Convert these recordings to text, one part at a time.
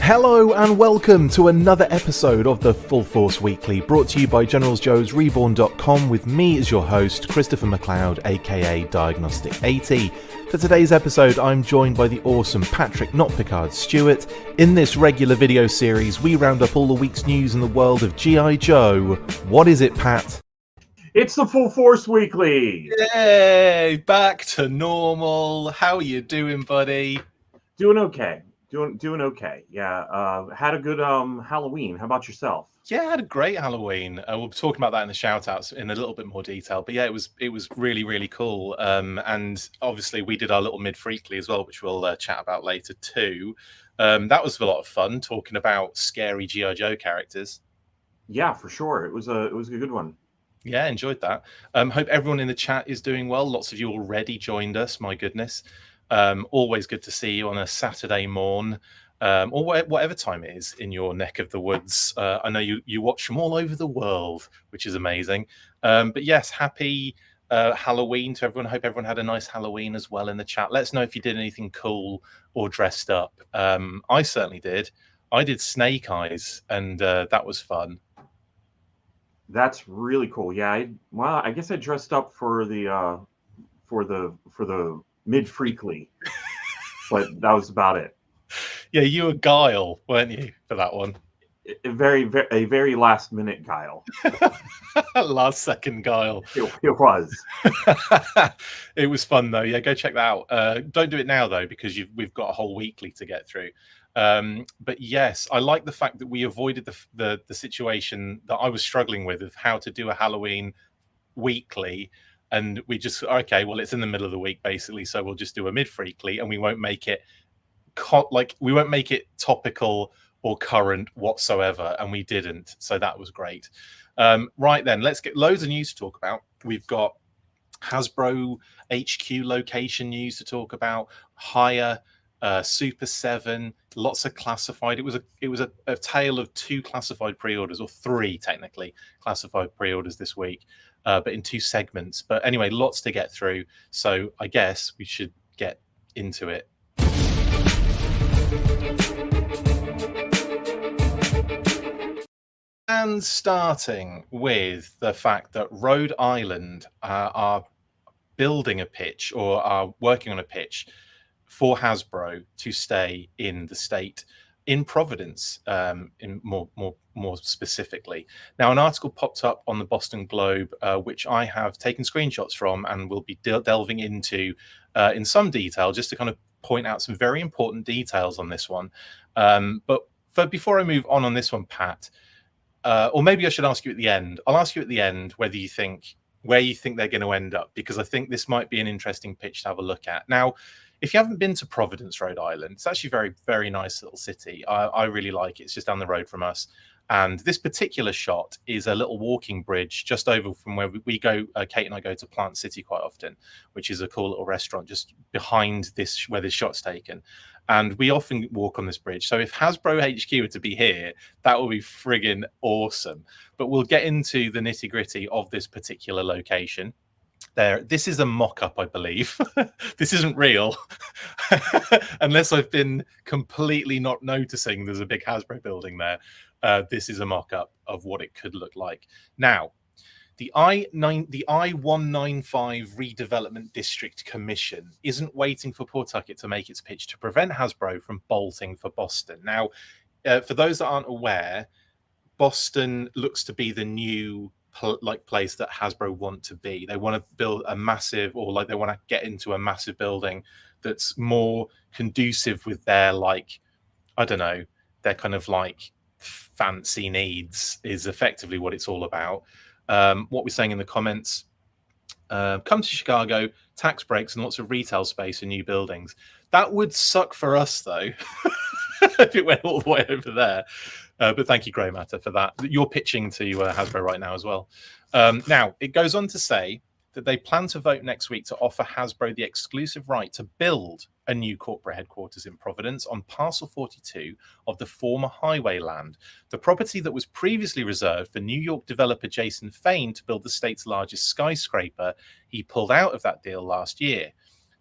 Hello and welcome to another episode of the Full Force Weekly, brought to you by Generals Joe's Reborn.com with me as your host, Christopher McLeod AKA Diagnostic 80. For today's episode, I'm joined by the awesome Patrick Notpicard Stewart. In this regular video series, we round up all the week's news in the world of G.I. Joe. What is it, Pat? It's the Full Force Weekly! Yay! Back to normal. How are you doing, buddy? Doing okay. Doing okay. Yeah. Had a good Halloween. How about yourself? Yeah, I had a great Halloween. We'll be talking about that in the shout-outs in a little bit more detail. But yeah, it was really, really cool. And obviously we did our little mid-freakly as well, which we'll chat about later too. That was a lot of fun, talking about scary G.I. Joe characters. Yeah, for sure. It was a good one. Yeah, enjoyed that. Hope everyone in the chat is doing well. Lots of you already joined us, my goodness. Always good to see you on a Saturday morn, or whatever time it is in your neck of the woods. I know you watch from all over the world, which is amazing. But yes, happy Halloween to everyone. Hope everyone had a nice Halloween as well in the chat. Let us know if you did anything cool or dressed up. I certainly did. I did Snake Eyes, and that was fun. That's really cool. Yeah. I guess I dressed up for the mid-freakly, but that was about it. Yeah, you were Guile, weren't you, for that one? A very last-minute Guile. Last-second Guile. It was. It was fun, though. Yeah, go check that out. Don't do it now, though, because we've got a whole weekly to get through. But yes, I like the fact that we avoided the situation that I was struggling with of how to do a Halloween weekly. And we just, okay, well, it's in the middle of the week, basically, so we'll just do a mid-freakly, and we won't make it topical or current whatsoever, and we didn't, so that was great. Right then, let's get loads of news to talk about. We've got Hasbro HQ location news to talk about, Hiya, Super 7, lots of classified. It was a tale of 2 classified pre-orders, or 3 technically classified pre-orders this week. But in 2 segments. But anyway, lots to get through. So I guess we should get into it. And starting with the fact that Rhode Island are building a pitch, or are working on a pitch for Hasbro to stay in the state, in Providence, in more specifically. Now, an article popped up on the Boston Globe, which I have taken screenshots from and will be delving into in some detail, just to kind of point out some very important details on this one. But before I move on this one, Pat, or maybe I should ask you at the end. I'll ask you at the end where you think they're going to end up, because I think this might be an interesting pitch to have a look at. Now, if you haven't been to Providence, Rhode Island, it's actually a very, very nice little city. I really like it. It's just down the road from us. And this particular shot is a little walking bridge just over from where we go. Kate and I go to Plant City quite often, which is a cool little restaurant just behind where this shot's taken. And we often walk on this bridge. So if Hasbro HQ were to be here, that would be friggin' awesome. But we'll get into the nitty-gritty of this particular location. This is a mock-up, I believe. This isn't real, unless I've been completely not noticing there's a big Hasbro building there. This is a mock-up of what it could look like. Now, the I-195 Redevelopment District Commission isn't waiting for Pawtucket to make its pitch to prevent Hasbro from bolting for Boston. Now, for those that aren't aware, Boston looks to be the new place that Hasbro want to be. They want to build a massive, or they want to get into a massive building that's more conducive with their, I don't know, their kind of fancy needs, is effectively what it's all about. What we're saying in the comments, come to Chicago, tax breaks and lots of retail space and new buildings. That would suck for us, though, if it went all the way over there. But thank you, Grey Matter, for that. You're pitching to Hasbro right now as well. Now, it goes on to say that they plan to vote next week to offer Hasbro the exclusive right to build a new corporate headquarters in Providence on Parcel 42 of the former highway land, the property that was previously reserved for New York developer Jason Fain to build the state's largest skyscraper. He pulled out of that deal last year.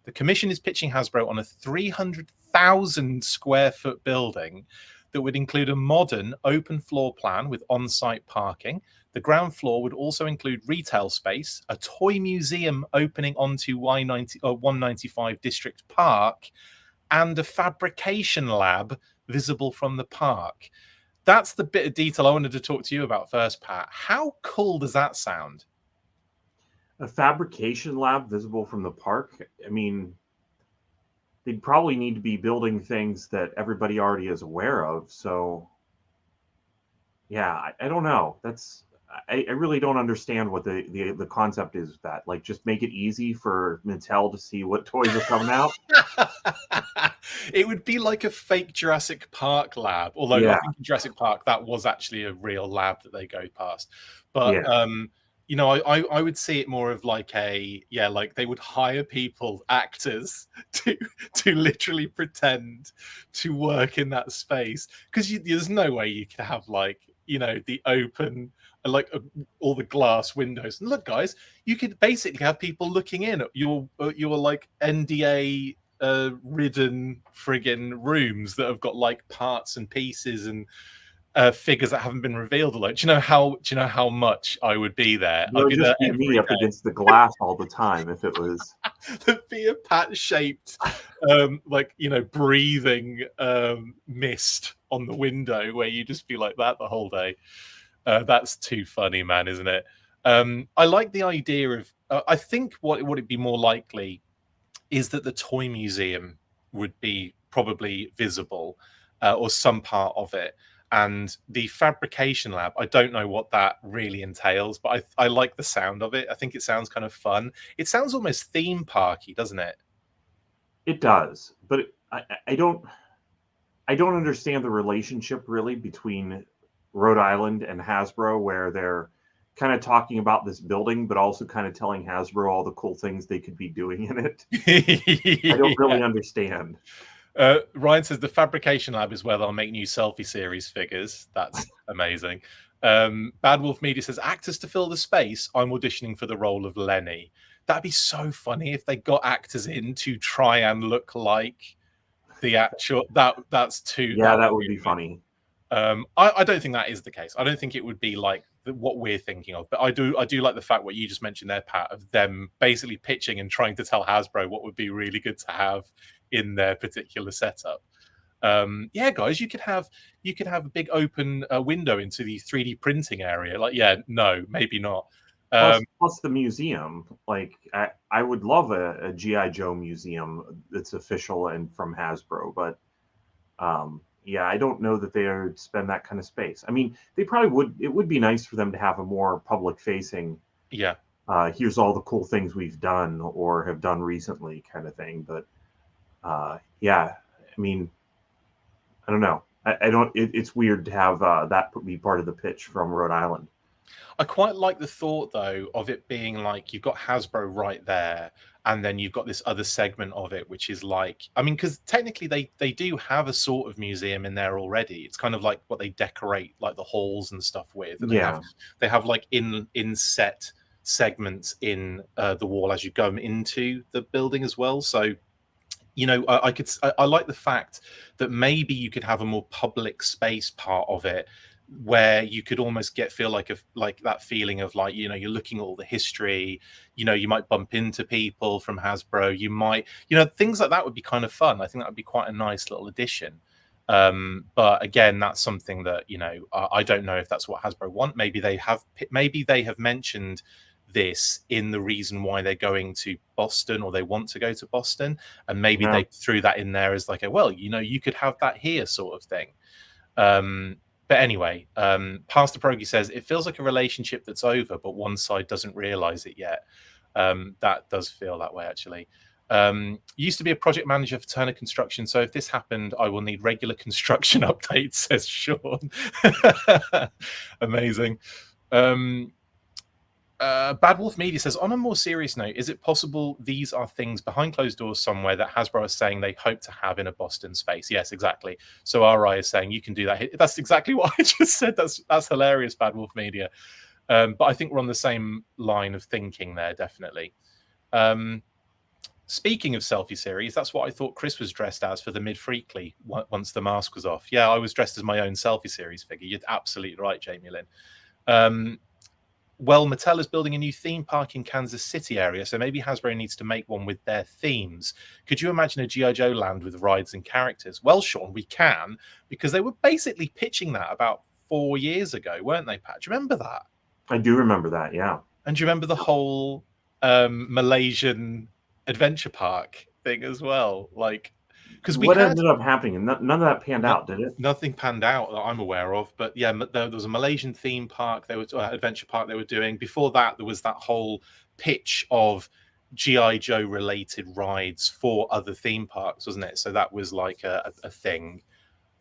The commission is pitching Hasbro on a 300,000 square foot building that would include a modern open floor plan with on-site parking. The ground floor would also include retail space, a toy museum opening onto 195 District Park, and a fabrication lab visible from the park. That's the bit of detail I wanted to talk to you about first, Pat. How cool does that sound? A fabrication lab visible from the park? I mean, they'd probably need to be building things that everybody already is aware of. So, yeah, I don't know. I really don't understand what the concept is with that. Like, just make it easy for Mattel to see what toys are coming out. It would be like a fake Jurassic Park lab, although I think in Jurassic Park that was actually a real lab that they go past. But you know, I would see it more of like like they would hire people, actors, to literally pretend to work in that space, because there's no way you could have like, you know, the open, like all the glass windows. And look, guys, you could basically have people looking in at your like NDA ridden friggin' rooms that have got like parts and pieces and figures that haven't been revealed. Like, do you know how much I would be there? It would just be me up against the glass all the time if it was. There'd be a Pat-shaped, like, you know, breathing mist on the window where you just be like that the whole day. That's too funny, man, isn't it? I like the idea of. I think what would it be more likely is that the toy museum would be probably visible, or some part of it. And the fabrication lab, I don't know what that really entails, but I like the sound of it. I think it sounds kind of fun. It sounds almost theme parky, doesn't it? It does, but I don't understand the relationship really between Rhode Island and Hasbro, where they're kind of talking about this building, but also kind of telling Hasbro all the cool things they could be doing in it. I don't really understand. Ryan says the fabrication lab is where they'll make new selfie series figures. That's amazing. Bad Wolf Media says actors to fill the space. I'm auditioning for the role of Lenny. That'd be so funny if they got actors in to try and look like the actual. That's too. Yeah, that would be funny. I don't think that is the case. I don't think it would be like what we're thinking of. But I do like the fact what you just mentioned there, Pat, of them basically pitching and trying to tell Hasbro what would be really good to have in their particular setup. Yeah, guys, you could have a big open window into the 3D printing area. Like, yeah, no, maybe not. Plus the museum. Like, I would love a G.I. Joe museum that's official and from Hasbro, but yeah, I don't know that they would spend that kind of space. I mean, they probably would. It would be nice for them to have a more public-facing. Yeah. Here's all the cool things we've done or have done recently, kind of thing. But yeah, I mean, I don't know. I don't. It's weird to have that be part of the pitch from Rhode Island. I quite like the thought, though, of it being like you've got Hasbro right there, and then you've got this other segment of it, which is like, I mean, because technically they do have a sort of museum in there already. It's kind of like what they decorate like the halls and stuff with. And they have like in-set segments in the wall as you go into the building as well. So, you know, I like the fact that maybe you could have a more public space part of it, where you could almost feel like that feeling of like, you know, you're looking at all the history, you know, you might bump into people from Hasbro, you might, you know, things like that would be kind of fun. I think that would be quite a nice little addition. But again, that's something that, you know, I don't know if that's what Hasbro want. Maybe they have mentioned this in the reason why they're going to Boston, or they want to go to Boston, and maybe they threw that in there as like a, well, you know, you could have that here sort of thing. But anyway, Pastor Progi says it feels like a relationship that's over, but one side doesn't realize it yet. That does feel that way, actually. Used to be a project manager for Turner Construction, so if this happened, I will need regular construction updates, says Sean. Amazing. Bad Wolf Media says, on a more serious note, is it possible these are things behind closed doors somewhere that Hasbro is saying they hope to have in a Boston space? Yes, exactly. So RI is saying you can do that. That's exactly what I just said. That's hilarious, Bad Wolf Media. But I think we're on the same line of thinking there, definitely. Speaking of selfie series, that's what I thought Chris was dressed as for the mid-freakly once the mask was off. Yeah, I was dressed as my own selfie series figure. You're absolutely right, Jamie Lynn. Well, Mattel is building a new theme park in Kansas City area, so maybe Hasbro needs to make one with their themes. Could you imagine a G.I. Joe land with rides and characters? Well, Sean, we can, because they were basically pitching that about 4 years ago, weren't they, Pat? Do you remember that? I do remember that, yeah. And do you remember the whole Malaysian adventure park thing as well? Like, because what ended up happening? None of that panned out, did it? Nothing panned out that I'm aware of. But yeah, there was a Malaysian theme park. There was adventure park they were doing. Before that, there was that whole pitch of G.I. Joe related rides for other theme parks, wasn't it? So that was like a thing.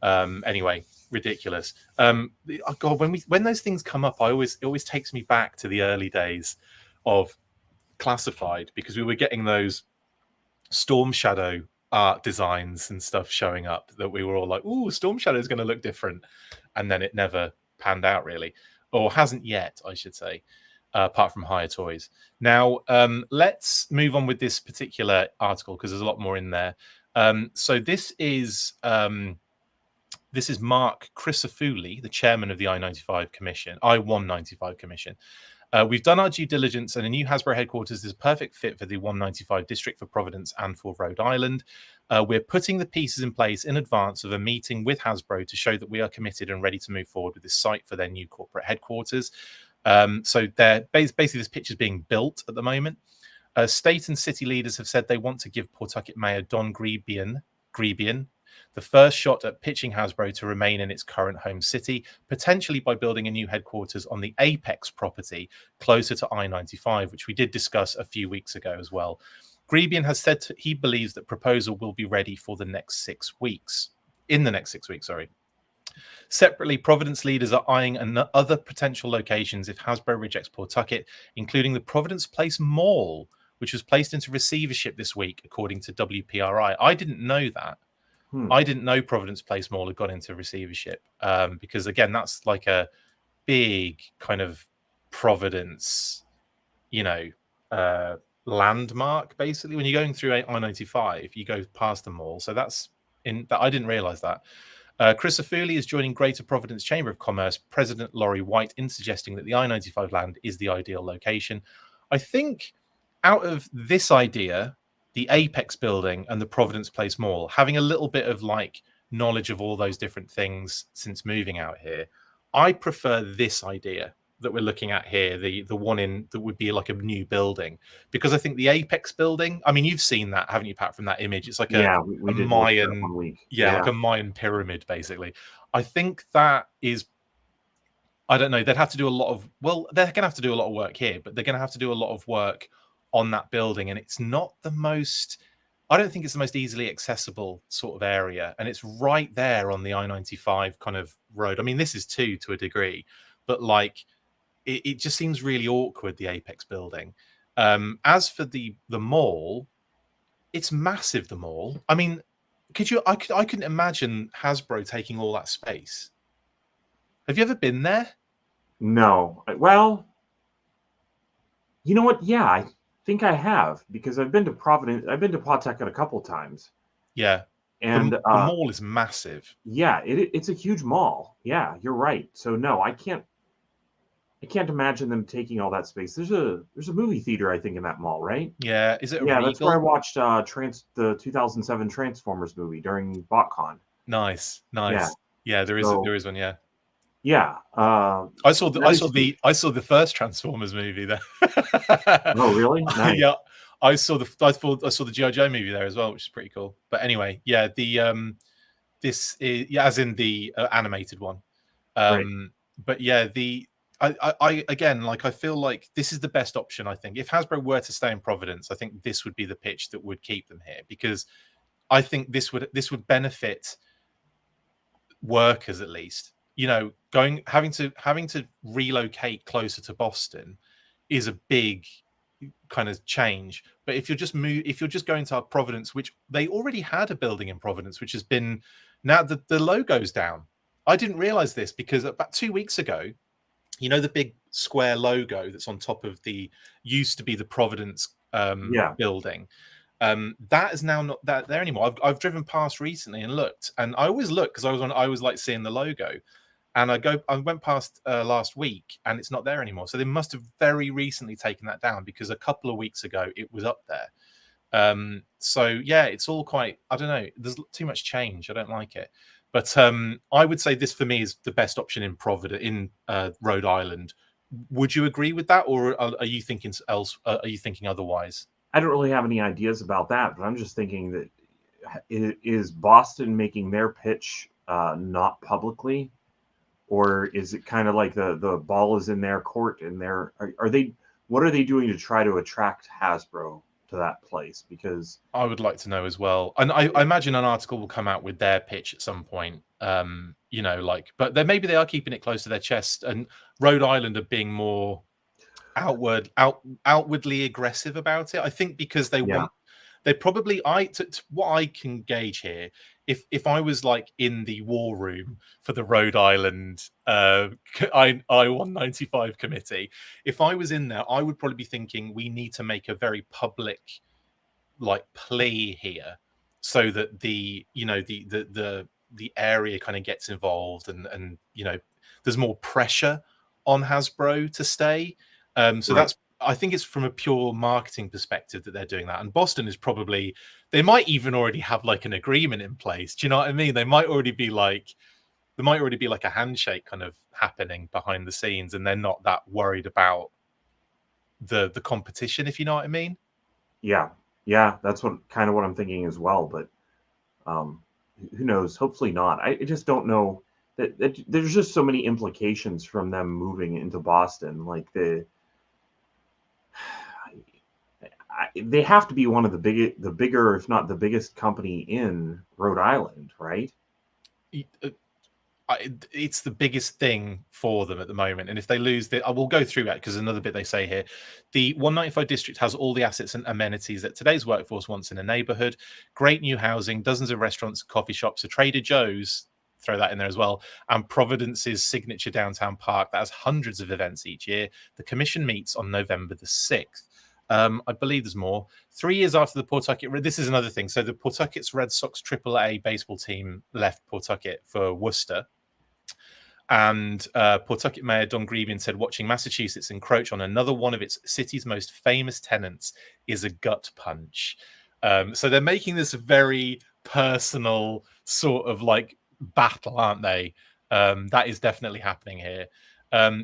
Anyway, ridiculous. God, when those things come up, it always takes me back to the early days of Classified, because we were getting those Storm Shadow art designs and stuff showing up that we were all like, "Ooh, Storm Shadow is going to look different," and then it never panned out really, or hasn't yet, I should say, apart from Hiya Toys. Now, let's move on with this particular article because there's a lot more in there. So this is Mark Christofouli, the chairman of the I-195 Commission. We've done our due diligence, and a new Hasbro headquarters is a perfect fit for the 195 district for Providence and for Rhode Island. We're putting the pieces in place in advance of a meeting with Hasbro to show that we are committed and ready to move forward with this site for their new corporate headquarters. So basically this pitch is being built at the moment. State and city leaders have said they want to give Pawtucket Mayor Don Grebian the first shot at pitching Hasbro to remain in its current home city, potentially by building a new headquarters on the Apex property closer to I-95, which we did discuss a few weeks ago as well. Grebian has said he believes that proposal will be ready for the next 6 weeks. In the next 6 weeks, sorry. Separately, Providence leaders are eyeing other potential locations if Hasbro rejects Pawtucket, including the Providence Place Mall, which was placed into receivership this week, according to WPRI. I didn't know that. I didn't know Providence Place Mall had got into receivership because, again, that's like a big kind of Providence, landmark, basically. When you're going through I-95, you go past the mall. So that's I didn't realize that. Christofouli is joining Greater Providence Chamber of Commerce President Laurie White in suggesting that the I-95 land is the ideal location. I think out of this idea, the Apex building and the Providence Place Mall, having a little bit of like knowledge of all those different things since moving out here, I prefer this idea that we're looking at here, the one that would be like a new building, because I think the Apex building, I mean, you've seen that, haven't you, Pat, from that image? It's like a Mayan, like a Mayan pyramid, basically. I think that is, I don't know, they'd have to do a lot of, they're going to have to do a lot of work here, but they're going to have to do a lot of work on that building, and it's not the most, I don't think it's the most easily accessible sort of area, and it's right there on the I-95 kind of road. I mean, this is too, to a degree, but like it just seems really awkward, the Apex building. As for the mall, it's massive, the mall. I mean, I couldn't imagine Hasbro taking all that space. Have you ever been there? No. Well, you know what? Yeah, I think I have, because I've been to Providence. I've been to Pawtucket a couple times. Yeah, and the mall is massive. Yeah, it's a huge mall. Yeah, you're right. So no, I can't imagine them taking all that space. There's a movie theater, I think, in that mall, right? Yeah, is it? Yeah, that's where I watched the 2007 Transformers movie during BotCon. Nice. Yeah, there is one. Yeah. Yeah, I saw the first Transformers movie there. Oh, really? Nice. Yeah, I saw the G.I. Joe movie there as well, which is pretty cool. But anyway, yeah, this is as in the animated one. Right. But yeah, I again, like, I feel like this is the best option. I think if Hasbro were to stay in Providence, I think this would be the pitch that would keep them here, because I think this would benefit workers, at least. Having to relocate closer to Boston is a big kind of change. But if you're just going to Providence, which they already had a building in Providence, which has been, now the logo's down. I didn't realize this, because about 2 weeks ago, the big square logo that's on top of used to be the Providence building. That is now not that there anymore. I've driven past recently and looked, and I always look because I was like seeing the logo, and I went past last week and it's not there anymore. So they must have very recently taken that down, because a couple of weeks ago it was up there. So yeah, it's all quite, I don't know, there's too much change. I don't like it. But I would say this for me is the best option in Rhode Island. Would you agree with that, or are you thinking else? Are you thinking otherwise? I don't really have any ideas about that, but I'm just thinking that is Boston making their pitch not publicly, or is it kind of like the ball is in their court and what are they doing to try to attract Hasbro to that place? Because I would like to know as well, and I imagine an article will come out with their pitch at some point. You know, like, but then maybe they are keeping it close to their chest, and Rhode Island are being more outwardly aggressive about it. I think because they want, they probably, what I can gauge here, if I was like in the war room for the Rhode Island I-195 committee, if I was in there, I would probably be thinking we need to make a very public like plea here, so that the area kind of gets involved, and you know, there's more pressure on Hasbro to stay. So right. That's, I think it's from a pure marketing perspective that they're doing that. And Boston is probably, they might even already have like an agreement in place. Do you know what I mean? There might already be like a handshake kind of happening behind the scenes, and they're not that worried about the competition, if you know what I mean. Yeah, that's what I'm thinking as well. But who knows? Hopefully not. I just don't know. That there's just so many implications from them moving into Boston. Like they have to be one of the bigger, if not the biggest company in Rhode Island, right? It's the biggest thing for them at the moment. And if they lose, I will go through that, because another bit they say here, the 195 district has all the assets and amenities that today's workforce wants in a neighborhood. Great new housing, dozens of restaurants, coffee shops, a Trader Joe's, throw that in there as well, and Providence's signature downtown park that has hundreds of events each year. The commission meets on November the 6th. I believe there's more. 3 years after the Pawtucket, this is another thing. So the Pawtucket's Red Sox AAA baseball team left Pawtucket for Worcester. And Pawtucket Mayor Don Greebian said, watching Massachusetts encroach on another one of its city's most famous tenants is a gut punch. So they're making this very personal sort of like battle, aren't they? That is definitely happening here.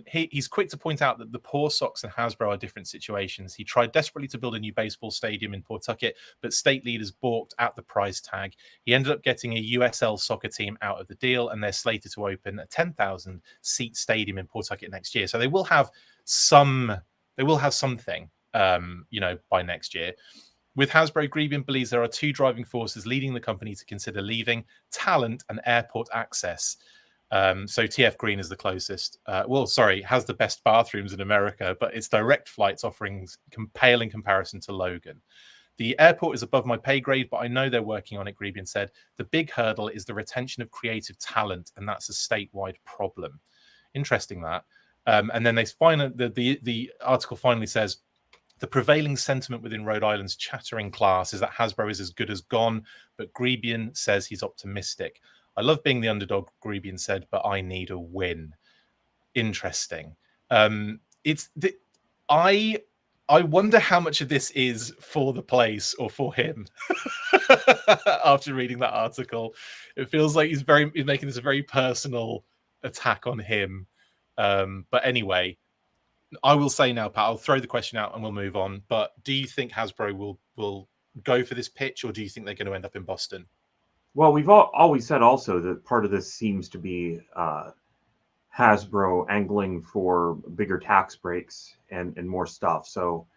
He's quick to point out that the Paw Sox and Hasbro are different situations. He tried desperately to build a new baseball stadium in Pawtucket, but state leaders balked at the price tag. He ended up getting a USL soccer team out of the deal, and they're slated to open a 10,000 seat stadium in Pawtucket next year. So they will have something, by next year. With Hasbro, Greebian believes there are two driving forces leading the company to consider leaving: talent and airport access. So TF Green is the closest. Has the best bathrooms in America, but its direct flights offering pale in comparison to Logan. The airport is above my pay grade, but I know they're working on it, Greebian said. The big hurdle is the retention of creative talent, and that's a statewide problem. Interesting that. And then the article finally says, the prevailing sentiment within Rhode Island's chattering class is that Hasbro is as good as gone, but Greebian says he's optimistic. I love being the underdog, Greebian said, but I need a win. Interesting. I wonder how much of this is for the place or for him. After reading that article, it feels like he's making this a very personal attack on him. But anyway, I will say now, Pat, I'll throw the question out and we'll move on. But do you think Hasbro will go for this pitch, or do you think they're going to end up in Boston? Well, we've always said also that part of this seems to be Hasbro angling for bigger tax breaks and more stuff. So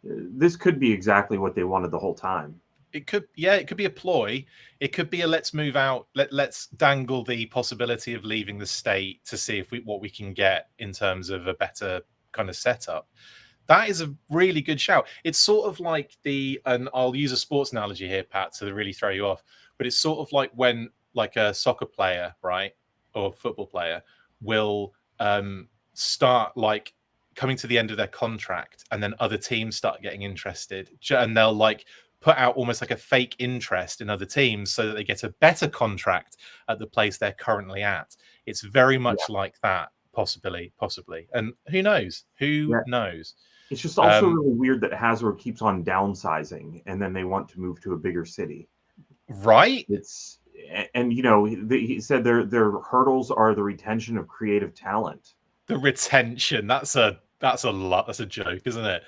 this could be exactly what they wanted the whole time. It could be a ploy. It could be a let's move out. Let's dangle the possibility of leaving the state to see what we can get in terms of a better kind of setup. That is a really good shout. It's sort of like and I'll use a sports analogy here, Pat, to really throw you off. But it's sort of like when like a soccer player, right, or football player will start like coming to the end of their contract, and then other teams start getting interested, and they'll like put out almost like a fake interest in other teams so that they get a better contract at the place they're currently at. It's very much like that, possibly. And who knows? Who knows? It's just also really weird that Hasbro keeps on downsizing and then they want to move to a bigger city. Right? And you know, he said their hurdles are the retention of creative talent. The retention, that's a lot. That's a joke, isn't it?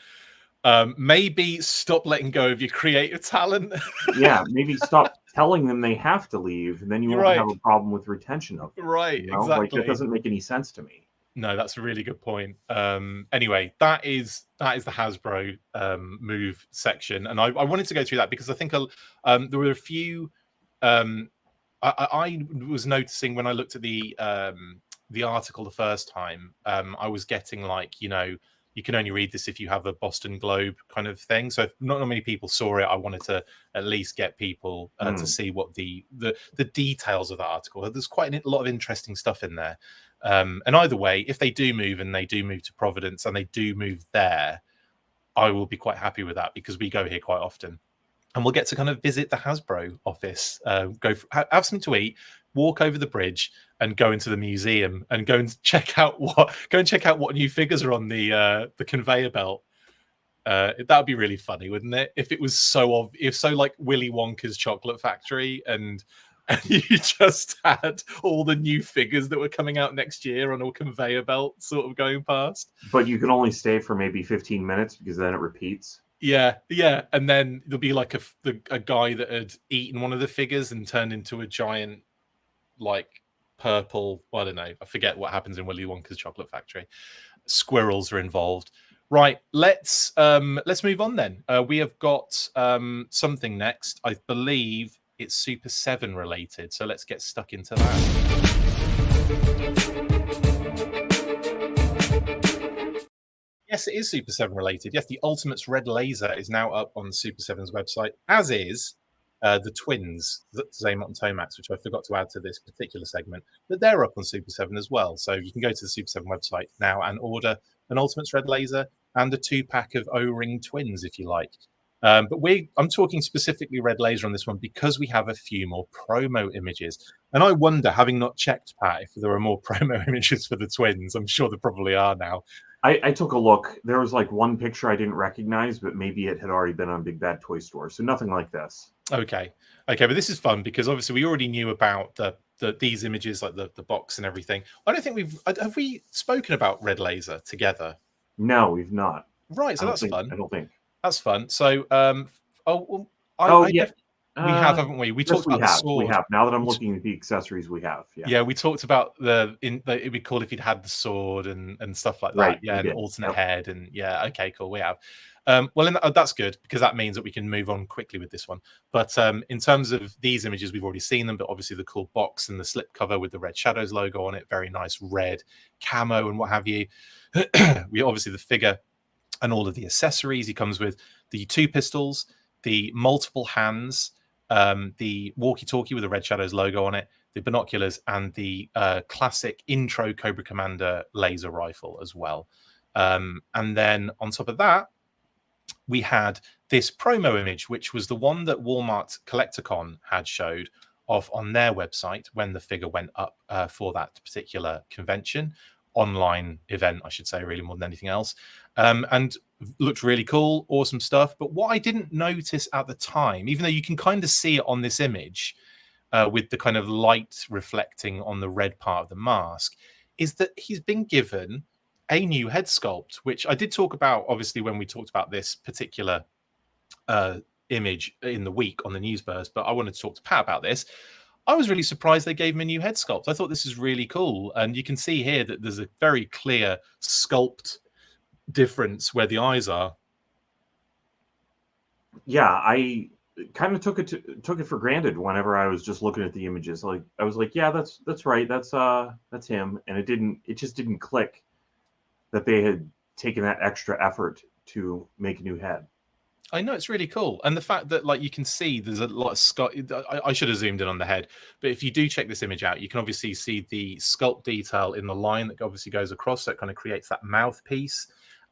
Maybe stop letting go of your creative talent. Yeah, maybe stop telling them they have to leave, and then you won't have a problem with retention of them. Right, you know? exactly. Like, that doesn't make any sense to me. No, that's a really good point. Anyway, that is the Hasbro move section, and I wanted to go through that because I think there were a few. I was noticing when I looked at the article the first time, I was getting like, you know, you can only read this if you have a Boston Globe kind of thing. So if not many people saw it, I wanted to at least get people to see what the details of that article. There's quite a lot of interesting stuff in there. And either way, if they do move and they do move to Providence and they do move there, I will be quite happy with that because we go here quite often. And we'll get to kind of visit the Hasbro office, have something to eat, walk over the bridge, and go into the museum and go and check out what new figures are on the conveyor belt. That would be really funny, wouldn't it? If it was so like Willy Wonka's Chocolate Factory, and you just had all the new figures that were coming out next year on a conveyor belt, sort of going past. But you can only stay for maybe 15 minutes because then it repeats. Yeah, and then there'll be like a guy that had eaten one of the figures and turned into a giant, like, purple. I don't know. I forget what happens in Willy Wonka's Chocolate Factory. Squirrels are involved. Right. Let's move on then. We have got something next. I believe it's Super 7 related. So let's get stuck into that. Yes, it is Super 7 related. Yes, the Ultimates Red Laser is now up on Super 7's website, as is the twins, Zaymot and Tomax, which I forgot to add to this particular segment, but they're up on Super 7 as well. So you can go to the Super 7 website now and order an Ultimates Red Laser and a 2-pack of O-Ring twins, if you like. But I'm talking specifically Red Laser on this one because we have a few more promo images. And I wonder, having not checked, Pat, if there are more promo images for the twins. I'm sure there probably are now. I took a look. There was like one picture I didn't recognize, but maybe it had already been on Big Bad Toy Store. So nothing like this. Okay, but this is fun because obviously we already knew about these images, like the box and everything. I don't think have we spoken about Red Laser together? No, we've not. Right, so that's fun. I don't think that's fun. So, we have, haven't we? We talked about the sword. We have. Now that I'm looking at the accessories, we have. Yeah, we talked about it'd be cool if you'd had the sword and stuff like that. Right, yeah, an alternate head, and okay, cool. We have. Well, that's good because that means that we can move on quickly with this one. But in terms of these images, we've already seen them. But obviously, the cool box and the slipcover with the Red Shadows logo on it, very nice red camo and what have you. We obviously the figure and all of the accessories. He comes with the 2 pistols, the multiple hands, the walkie-talkie with the Red Shadows logo on it, the binoculars, and the classic intro Cobra Commander laser rifle as well. And then on top of that, we had this promo image, which was the one that Walmart Collecticon had showed off on their website when the figure went up for that particular convention. Online event, I should say, really more than anything else. And looked really cool, awesome stuff. But what I didn't notice at the time, even though you can kind of see it on this image with the kind of light reflecting on the red part of the mask, is that he's been given a new head sculpt, which I did talk about, obviously, when we talked about this particular image in the week on the news burst. But I wanted to talk to Pat about this. I was really surprised they gave him a new head sculpt. I thought this is really cool. And you can see here that there's a very clear sculpt difference where the eyes are. Yeah, I kind of took it for granted whenever I was just looking at the images. Like I was like, yeah, that's right. That's him. And it just didn't click that they had taken that extra effort to make a new head. I know, it's really cool. And the fact that, like, you can see there's a lot of I should have zoomed in on the head, but if you do check this image out, you can obviously see the sculpt detail in the line that obviously goes across, so it kind of creates that mouthpiece.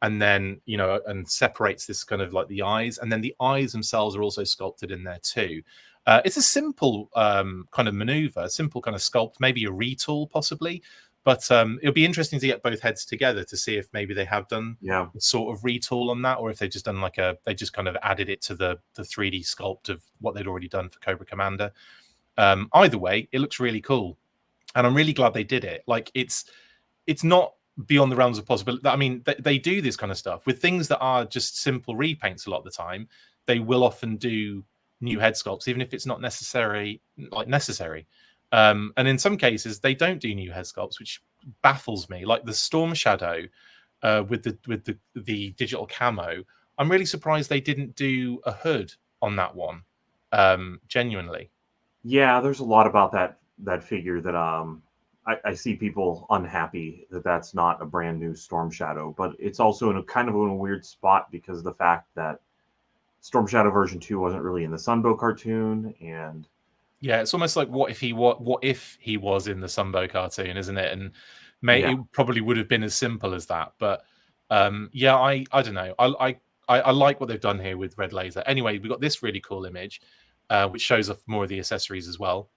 and then and separates this kind of like the eyes, and then the eyes themselves are also sculpted in there too. It's a simple kind of maneuver, simple kind of sculpt, maybe a retool possibly, but it'll be interesting to get both heads together to see if maybe they have done a sort of retool on that, or if they've just done like they just kind of added it to the 3D sculpt of what they'd already done for Cobra Commander. Either way, it looks really cool, and I'm really glad they did it. Like it's not beyond the realms of possibility. I mean, they do this kind of stuff with things that are just simple repaints a lot of the time. They will often do new head sculpts, even if it's not necessary. And in some cases, they don't do new head sculpts, which baffles me. Like the Storm Shadow with the digital camo. I'm really surprised they didn't do a hood on that one. Genuinely. Yeah, there's a lot about that figure that I see people unhappy that that's not a brand new Storm Shadow, but it's also in a weird spot because of the fact that Storm Shadow version 2 wasn't really in the Sunbow cartoon, and yeah, it's almost like what if he was in the Sunbow cartoon, isn't it? And it probably would have been as simple as that. But yeah, I don't know. I like what they've done here with Red Laser. Anyway, we've got this really cool image, which shows off more of the accessories as well.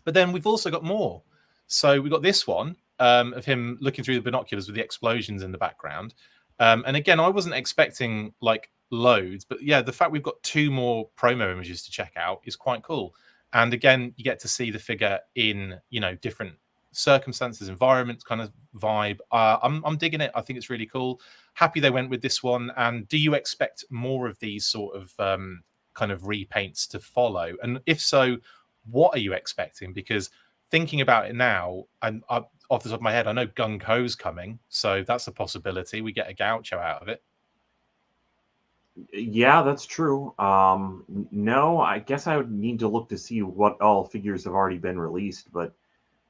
But then we've also got more. So we got this one of him looking through the binoculars with the explosions in the background. And again, I wasn't expecting like loads, but yeah, the fact we've got 2 more promo images to check out is quite cool. And again, you get to see the figure in different circumstances, environments, kind of vibe. I'm digging it. I think it's really cool. Happy they went with this one. And do you expect more of these sort of kind of repaints to follow? And if so, what are you expecting? Because thinking about it now, and off the top of my head, I know Gung Ho's coming, so that's a possibility. We get a Gaucho out of it. Yeah, that's true. No, I guess I would need to look to see what all figures have already been released, but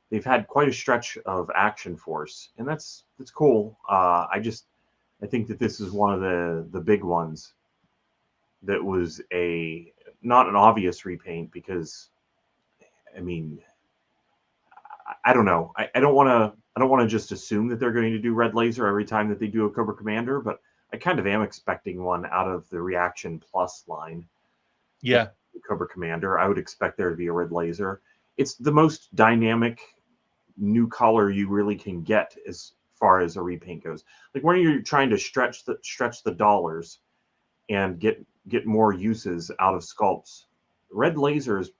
they've had quite a stretch of Action Force, and that's cool. I think that this is one of the big ones that was not an obvious repaint, because I mean, I don't know. I don't want to just assume that they're going to do Red Laser every time that they do a Cobra Commander, but I kind of am expecting one out of the Reaction Plus line. Yeah. Cobra Commander. I would expect there to be a Red Laser. It's the most dynamic new color you really can get as far as a repaint goes. Like when you're trying to stretch the dollars and get more uses out of sculpts, Red Laser is,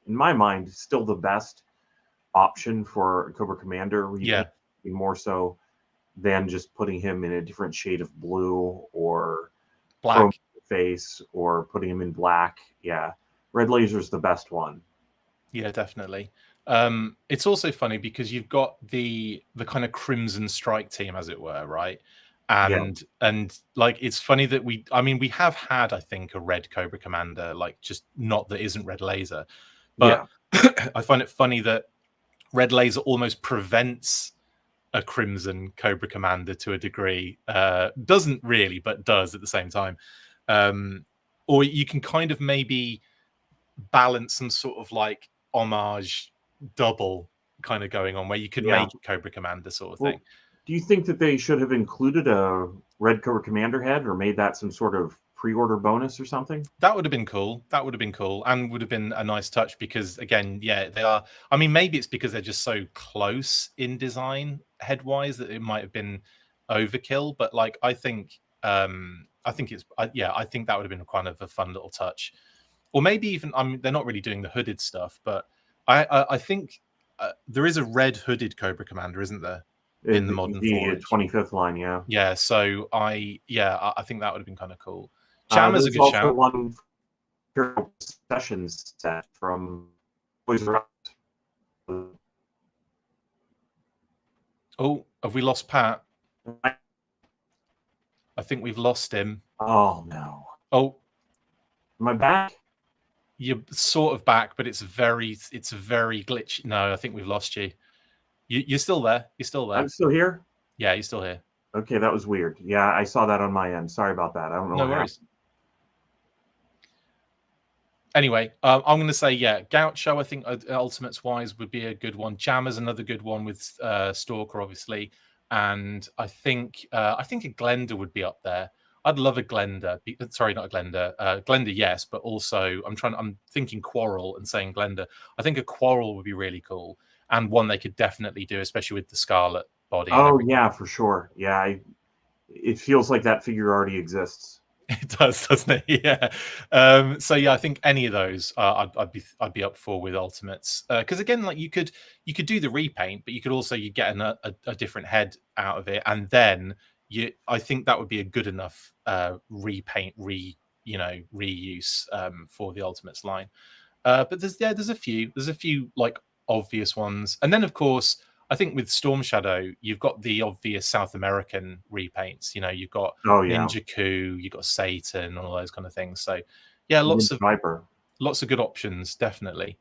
in my mind, still the best option for Cobra Commander. More so than just putting him in a different shade of blue or black face, or putting him in black. Yeah, Red Laser is the best one. Yeah, definitely. It's also funny because you've got the kind of Crimson Strike team, as it were, right? And like it's funny that we have had, I think, a red Cobra Commander, like just not that isn't Red Laser, but I find it funny that Red Laser almost prevents a Crimson Cobra Commander to a degree. Doesn't really, but does at the same time. Or you can kind of maybe balance some sort of like homage double kind of going on, where you could make it Cobra Commander sort of thing. Do you think that they should have included a red Cobra Commander head, or made that some sort of pre-order bonus or something? That would have been cool. That would have been cool, and would have been a nice touch, because again, yeah, they are. I mean, maybe it's because they're just so close in design head-wise that it might have been overkill. But like, I think that would have been kind of a fun little touch. Or maybe even, they're not really doing the hooded stuff, but I think there is a red hooded Cobra Commander, isn't there? In the modern the 25th line, yeah. Yeah, so I think that would have been kind of cool. Jammer's a good shout. One Sessions set from Toys R Us. Oh, have we lost Pat? I think we've lost him. Oh no. Oh, am I back? You're sort of back, but it's very glitchy. No, I think we've lost you. You're still there. You're still there. I'm still here? Yeah, you're still here. Okay, that was weird. Yeah, I saw that on my end. Sorry about that. I don't know. No worries. Anyway, I'm going to say, yeah, Gaucho, I think Ultimates-wise would be a good one. Jammer's another good one with Stalker, obviously. and I think a Glenda would be up there. I'd love a Glenda. Sorry, not a Glenda. Glenda, yes, but also I'm thinking Quarrel and saying Glenda. I think a Quarrel would be really cool, and one they could definitely do, especially with the Scarlet body. And Oh everything. yeah, for sure. Yeah, it feels like that figure already exists. It does, doesn't it? Yeah. So yeah, I think any of those I'd be up for with Ultimates, because again, like you could do the repaint, but you could also get a different head out of it, and then I think that would be a good enough repaint reuse for the Ultimates line. But there's a few like obvious ones, and then of course I think with Storm Shadow you've got the obvious South American repaints. You've got Ninja Coup, you've got Satan, and all those kind of things. So yeah, lots of good options, definitely.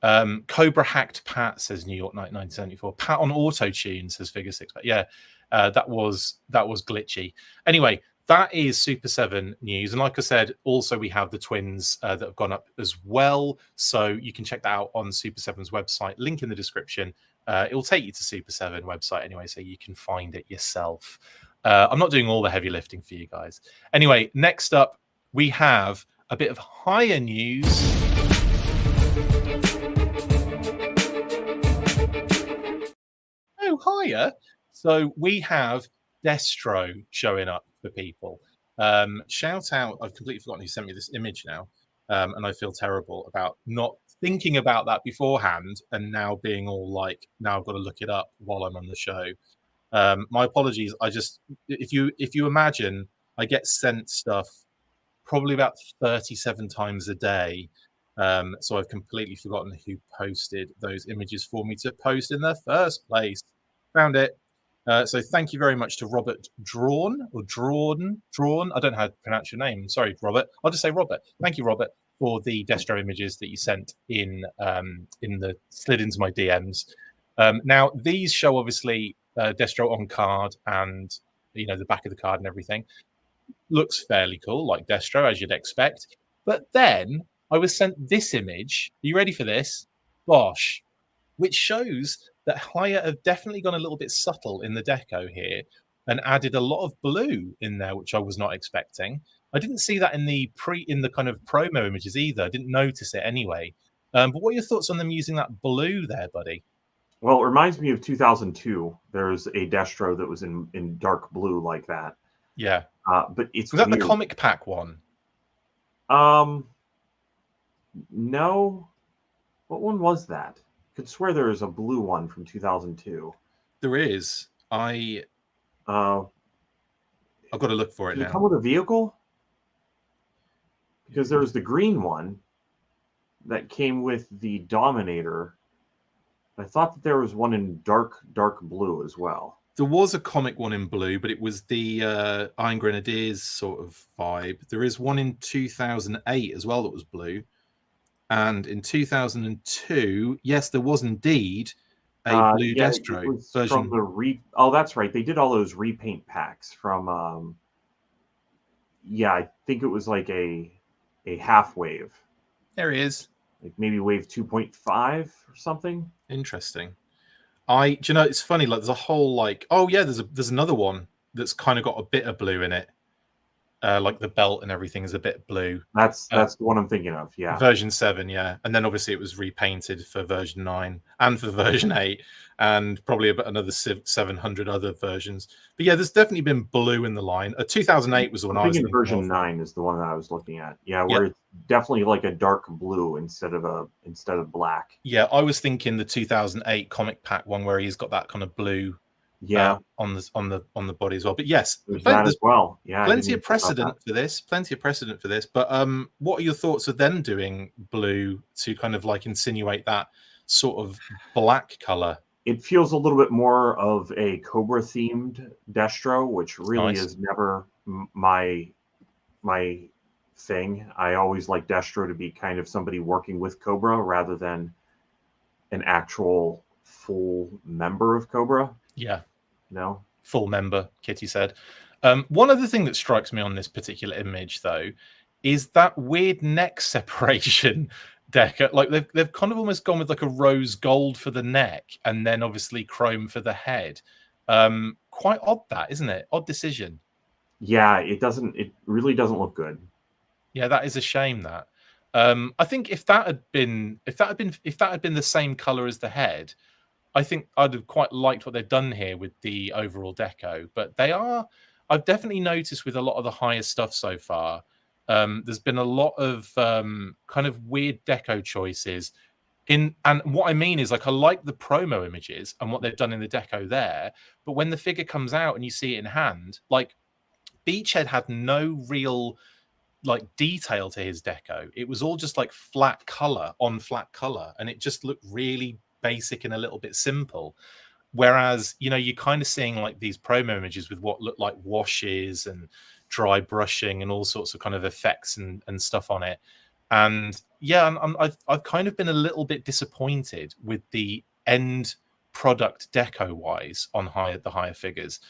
Cobra Hacked Pat, says New York Night 1974. Pat on auto tune, says Figure Six. But yeah, that was glitchy. Anyway, that is Super 7 news. And like I said, also we have the twins that have gone up as well. So you can check that out on Super 7's website. Link in the description. It will take you to Super 7 website anyway, so you can find it yourself. I'm not doing all the heavy lifting for you guys. Anyway, next up, we have a bit of Hiya news. Oh, Hiya. So we have Destro showing up for people. Shout out, I've completely forgotten who sent me this image now, and I feel terrible about not thinking about that beforehand and now being all like, now I've got to look it up while I'm on the show. My apologies. If you imagine, I get sent stuff probably about 37 times a day. So I've completely forgotten who posted those images for me to post in the first place. Found it. So thank you very much to Robert Drawn. I don't know how to pronounce your name. Sorry, Robert. I'll just say Robert. Thank you, Robert, for the Destro images that you sent in the slid into my DMs. Now these show obviously Destro on card, and the back of the card and everything looks fairly cool, like Destro as you'd expect. But then I was sent this image. Are you ready for this? Bosh, which shows that Hiya have definitely gone a little bit subtle in the deco here and added a lot of blue in there, which I was not expecting. I didn't see that in the kind of promo images either. I didn't notice it anyway. But what are your thoughts on them using that blue there, buddy? Well, it reminds me of 2002. There's a Destro that was in dark blue like that. Yeah. But it's was that weird. The comic pack one? No. What one was that? I could swear there is a blue one from 2002. There is. I've got to look for it now. Did it come with a vehicle? Because there was the green one that came with the Dominator. I thought that there was one in dark blue as well. There was a comic one in blue, but it was the Iron Grenadiers sort of vibe. There is one in 2008 as well that was blue. And in 2002, yes, there was indeed a blue Destro version. From oh, that's right. They did all those repaint packs from, I think it was like a half wave. There he is. Like maybe wave 2.5 or something. Interesting. It's funny, like there's a whole like, oh yeah, there's another one that's kind of got a bit of blue in it. Like the belt and everything is a bit blue. That's the one I'm thinking of, yeah. Version 7, yeah. And then obviously it was repainted for version 9 and for version 8 and probably about another 700 other versions. But yeah, there's definitely been blue in the line. 2008 was the one I was thinking. Version 9 is the one that I was looking at. Yeah, where it's definitely like a dark blue instead of black. Yeah, I was thinking the 2008 comic pack one where he's got that kind of blue on the body as well. But yes, that as well. Yeah, plenty of precedent for this. But what are your thoughts of them doing blue to kind of like insinuate that sort of black color? It feels a little bit more of a Cobra themed Destro, which really is never my thing. I always like Destro to be kind of somebody working with Cobra rather than an actual full member of Cobra. Yeah. No. Full member, Kitty said. One other thing that strikes me on this particular image, though, is that weird neck separation. Decker, like they've kind of almost gone with like a rose gold for the neck and then obviously chrome for the head. Quite odd, that, isn't it? Odd decision. Yeah, it really doesn't look good. Yeah, that is a shame. That I think if that had been the same color as the head, I think I'd have quite liked what they've done here with the overall deco. But I've definitely noticed with a lot of the higher stuff so far, there's been a lot of kind of weird deco choices. And what I mean is, like, I like the promo images and what they've done in the deco there, but when the figure comes out and you see it in hand, like, Beachhead had no real like detail to his deco. It was all just like flat color on flat color, and it just looked really basic and a little bit simple. Whereas, you know, you're kind of seeing like these promo images with what look like washes and dry brushing and all sorts of kind of effects and stuff on it. And yeah, I've kind of been a little bit disappointed with the end product deco wise on the higher figures.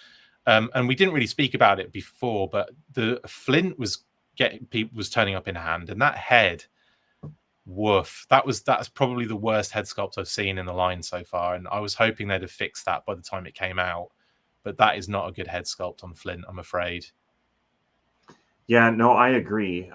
And we didn't really speak about it before, but the Flint was turning up in hand, and that head, woof, that's probably the worst head sculpt I've seen in the line so far. And I was hoping they'd have fixed that by the time it came out, but that is not a good head sculpt on Flint, I'm afraid. Yeah, no, I agree.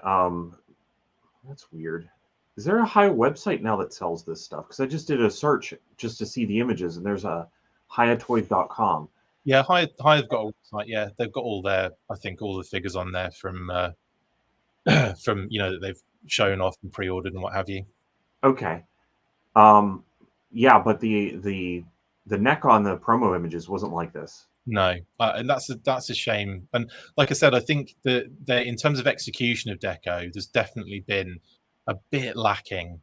That's weird. Is there a Hiya website now that sells this stuff? Because I just did a search just to see the images, and there's a HiyaToys.com. Yeah, Hiya's got a website. Yeah, they've got all I think all the figures on there from from, you know, that they've shown off and pre-ordered and what have you. Okay. Yeah, but the neck on the promo images wasn't like this. No, and that's a shame. And like I said, I think that in terms of execution of deco, there's definitely been a bit lacking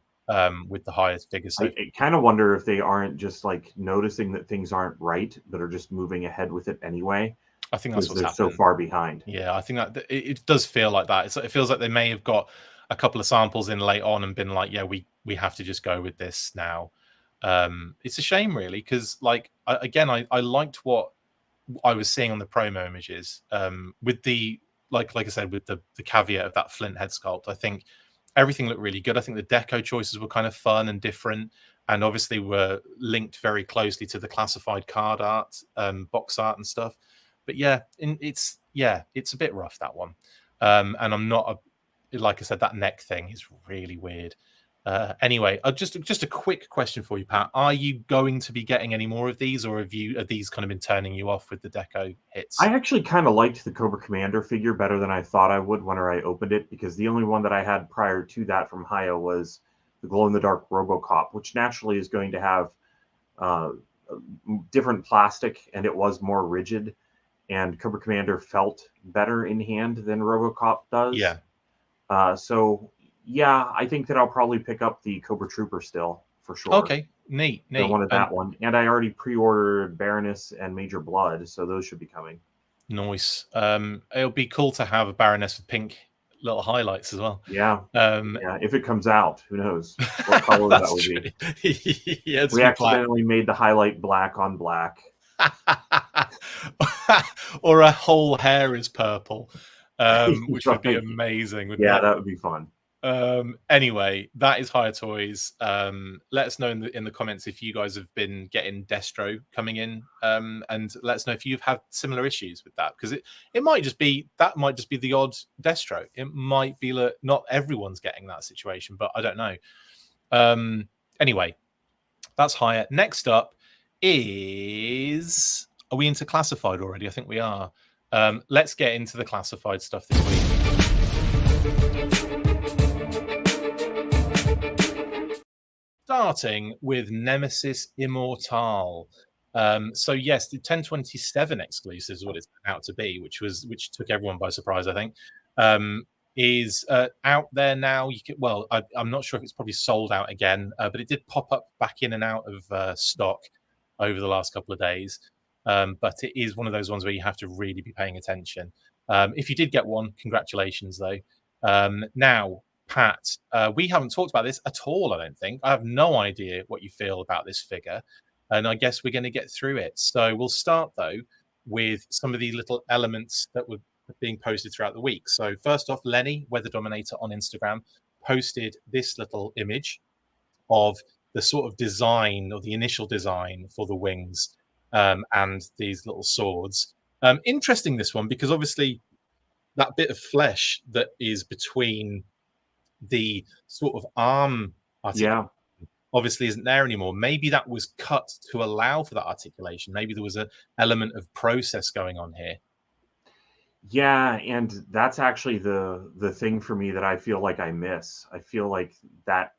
with the highest figures. So I kind of wonder if they aren't just like noticing that things aren't right, but are just moving ahead with it anyway. I think that's what's they're happening. So far behind. Yeah, I think that it does feel like that. It feels like they may have got a couple of samples in late on and been like, yeah, we have to just go with this now. It's a shame, really, because like I liked what I was seeing on the promo images, with the like I said, with the caveat of that Flint head sculpt. I think everything looked really good. I think the deco choices were kind of fun and different, and obviously were linked very closely to the classified card art, box art and stuff. But yeah, it's a bit rough, that one. And I'm not like I said, that neck thing is really weird. Anyway, just a quick question for you, Pat. Are you going to be getting any more of these, or are these kind of been turning you off with the deco hits? I actually kind of liked the Cobra Commander figure better than I thought I would when I opened it, because the only one that I had prior to that from Hiya was the glow-in-the-dark RoboCop, which naturally is going to have different plastic, and it was more rigid, and Cobra Commander felt better in hand than RoboCop does. Yeah. So yeah, I think that I'll probably pick up the Cobra Trooper still, for sure. Okay, neat. I wanted that one. And I already pre-ordered Baroness and Major Blood, so those should be coming. Nice. It'll be cool to have a Baroness with pink little highlights as well. Yeah. Yeah, if it comes out, who knows what color that would be. Yeah, we accidentally made the highlight black on black. Or a whole hair is purple, which would be amazing. Yeah, that would be fun. Anyway, that is Hiya Toys. Let us know in the comments if you guys have been getting Destro coming in, and let us know if you've had similar issues with that, because it might just be the odd Destro. It might be that not everyone's getting that situation, but I don't know. Anyway, that's Hiya. Next up is, are we into classified already? I think we are. Let's get into the classified stuff this week. Starting with Nemesis Immortal. So yes, the 1027 exclusive is what it's out to be, which took everyone by surprise, I think. Is out there now. I'm not sure if it's probably sold out again, but it did pop up back in and out of stock over the last couple of days. But it is one of those ones where you have to really be paying attention. If you did get one, congratulations, though. Now, Pat, we haven't talked about this at all, I don't think. I have no idea what you feel about this figure, and I guess we're going to get through it. So we'll start, though, with some of the little elements that were being posted throughout the week. So first off, Lenny, Weather Dominator on Instagram, posted this little image of the sort of design, or the initial design for the wings. and these little swords. Interesting, this one, because obviously that bit of flesh that is between the sort of arm articulation obviously isn't there anymore. Maybe that was cut to allow for that articulation. Maybe there was an element of process going on here. Yeah, and that's actually the thing for me that I feel like I miss. I feel like that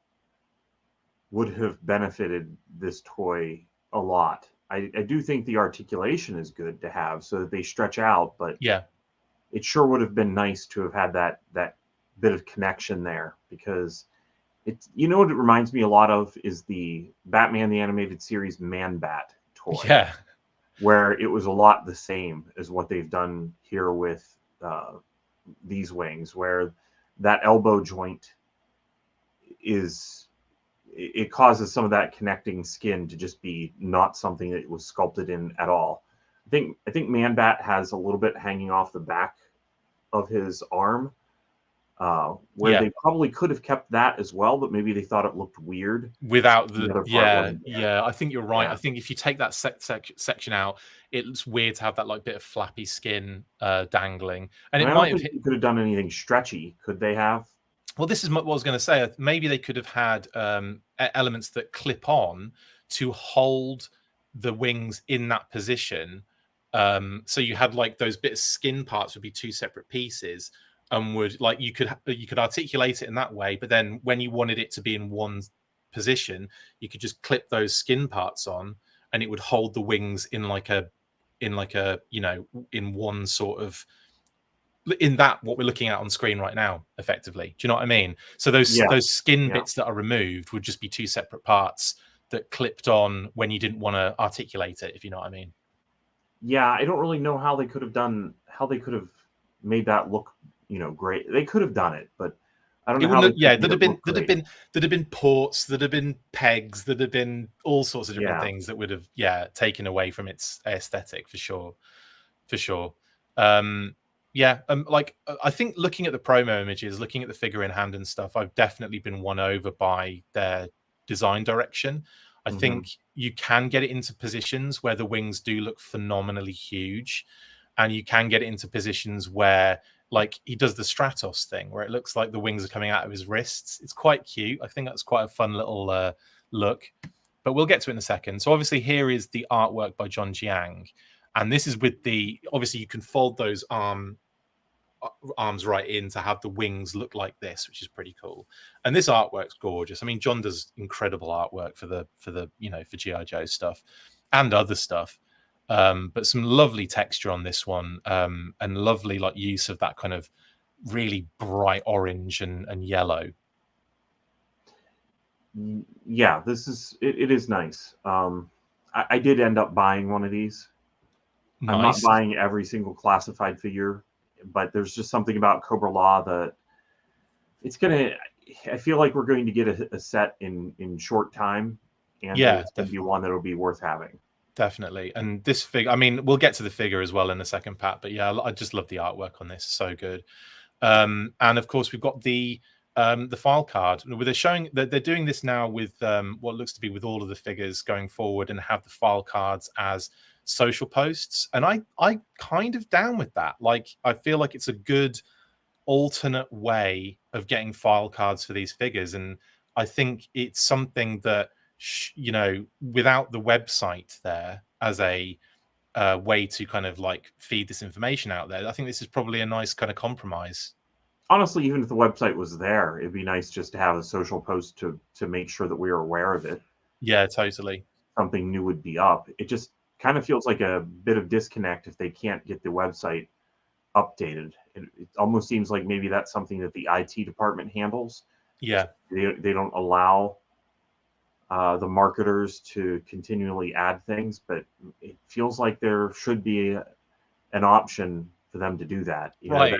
would have benefited this toy a lot. I do think the articulation is good to have so that they stretch out, but yeah, it sure would have been nice to have had that bit of connection there, because it's, you know what it reminds me a lot of is the Batman the Animated Series Man-Bat toy. yeah, where it was a lot the same as what they've done here with these wings, where that elbow joint it causes some of that connecting skin to just be not something that was sculpted in at all. I think Man-Bat has a little bit hanging off the back of his arm, where they probably could have kept that as well, but maybe they thought it looked weird without the other the part. I think you're right. Yeah. I think if you take that section out, it's weird to have that like bit of flappy skin dangling, and it I might don't have think you could have done anything stretchy. Could they have? Well, this is what I was going to say. Maybe they could have had elements that clip on to hold the wings in that position. So you had like those bit of skin parts would be two separate pieces, and would like you could articulate it in that way. But then when you wanted it to be in one position, you could just clip those skin parts on, and it would hold the wings in like a you know, in one sort of, in that what we're looking at on screen right now, effectively. Do you know what I mean? So those skin bits that are removed would just be two separate parts that clipped on when you didn't want to articulate it, if you know what I mean. Yeah, I don't really know how they could have made that look, you know, great. They could have done it, but I don't know how. There'd have been ports, there'd have been pegs, there'd have been all sorts of different things that would have taken away from its aesthetic for sure. Like I think looking at the promo images, looking at the figure in hand and stuff, I've definitely been won over by their design direction. I think you can get it into positions where the wings do look phenomenally huge, and you can get it into positions where, like, he does the Stratos thing where it looks like the wings are coming out of his wrists. It's quite cute. I think that's quite a fun little look, but we'll get to it in a second. So obviously here is the artwork by John Jiang, and this is with the, obviously you can fold those arms right in to have the wings look like this, which is pretty cool. And this artwork's gorgeous. I mean, John does incredible artwork for the you know, for GI Joe stuff and other stuff, but some lovely texture on this one, and lovely like use of that kind of really bright orange and yellow. Yeah, this is it is nice. I did end up buying one of these. Nice. I'm not buying every single classified figure, but there's just something about Cobra Law that I feel like we're going to get a set in short time, and it's going to be one that'll be worth having. Definitely. And this figure, I mean, we'll get to the figure as well in a second, Pat, but yeah, I just love the artwork on this. So good. And of course we've got the file card where they're showing that they're doing this now with what looks to be with all of the figures going forward, and have the file cards as social posts. And I kind of down with that. Like, I feel like it's a good alternate way of getting file cards for these figures, and I think it's something that you know, without the website there as a way to kind of like feed this information out there, I think this is probably a nice kind of compromise. Honestly, even if the website was there, it'd be nice just to have a social post to make sure that we are aware of it. Yeah, totally. Something new would be up. It just kind of feels like a bit of disconnect if they can't get the website updated. It almost seems like maybe that's something that the IT department handles. Yeah, they don't allow the marketers to continually add things, but it feels like there should be an option for them to do that. You know, that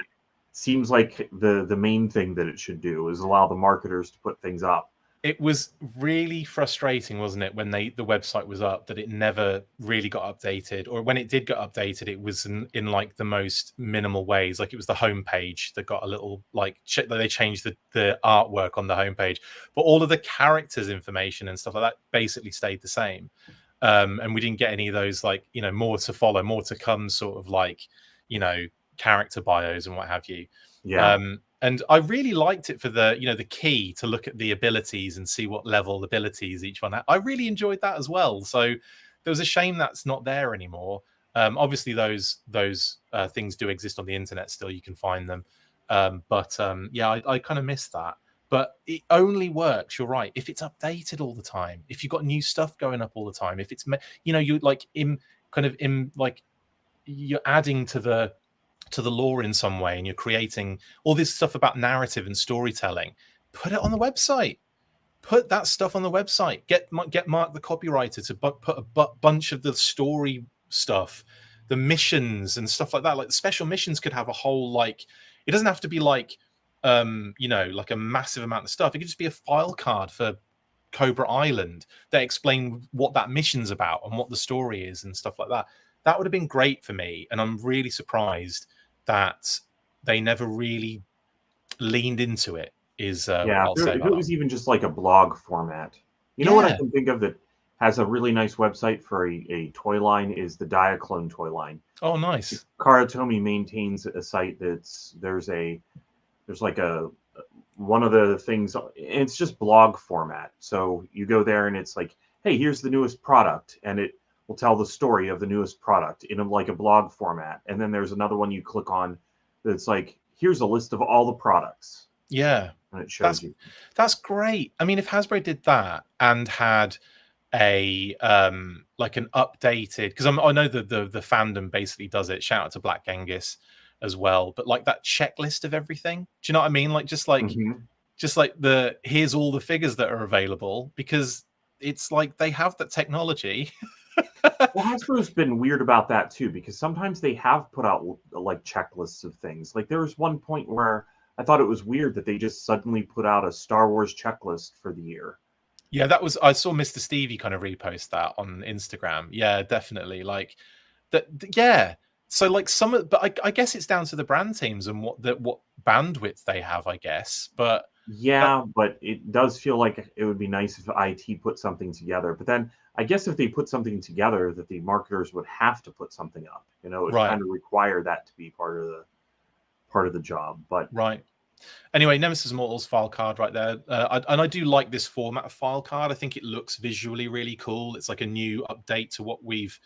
seems like the main thing that it should do is allow the marketers to put things up. It was really frustrating, wasn't it, when the website was up, that it never really got updated, or when it did get updated, it was in like the most minimal ways. Like, it was the homepage that got a little like they changed the artwork on the homepage, but all of the characters' information and stuff like that basically stayed the same. And we didn't get any of those, like, you know, more to follow, more to come sort of like, you know, character bios and what have you. Yeah. And I really liked it for the, you know, the key to look at the abilities and see what level abilities each one had. I really enjoyed that as well. So there was a shame that's not there anymore. Obviously those things do exist on the internet still. You can find them. Yeah, I kind of missed that. But it only works, you're right, if it's updated all the time, if you've got new stuff going up all the time, if it's, you know, you like like you're adding to the lore in some way, and you're creating all this stuff about narrative and storytelling, put it on the website. Put that stuff on the website. Get Mark the copywriter to put a bunch of the story stuff, the missions and stuff like that. Like the special missions could have a whole, like, it doesn't have to be like, you know, like a massive amount of stuff. It could just be a file card for Cobra Island that explain what that mission's about and what the story is and stuff like that. That would have been great for me, and I'm really surprised that they never really leaned into it. Is what I'll say. If it was even just like a blog format, you know what I can think of that has a really nice website for a toy line is the Diaclone toy line. Oh, nice. Karatomi maintains a site that's there's like one of the things, it's just blog format. So you go there and it's like, hey, here's the newest product, and it will tell the story of the newest product in like a blog format. And then there's another one you click on that's like, here's a list of all the products. Yeah, and it shows you. That's great. I mean, if Hasbro did that and had a like an updated, because I know that the fandom basically does it. Shout out to Black Genghis as well, but like that checklist of everything. Do you know what I mean? Like just like the here's all the figures that are available, because it's like they have that technology. Well, Hasbro's been weird about that too, because sometimes they have put out like checklists of things. Like there was one point where I thought it was weird that they just suddenly put out a Star Wars checklist for the year. Yeah, that was, I saw Mr. Stevie kind of repost that on Instagram. Yeah, definitely. Like that. Yeah. So like but I guess it's down to the brand teams and what bandwidth they have, I guess. But but it does feel like it would be nice if IT put something together. But then I guess if they put something together, that the marketers would have to put something up. You know, it would kind of require that to be part of the job. But anyway, Nemesis Immortal's file card right there. And I do like this format of file card. I think it looks visually really cool. It's like a new update to what we've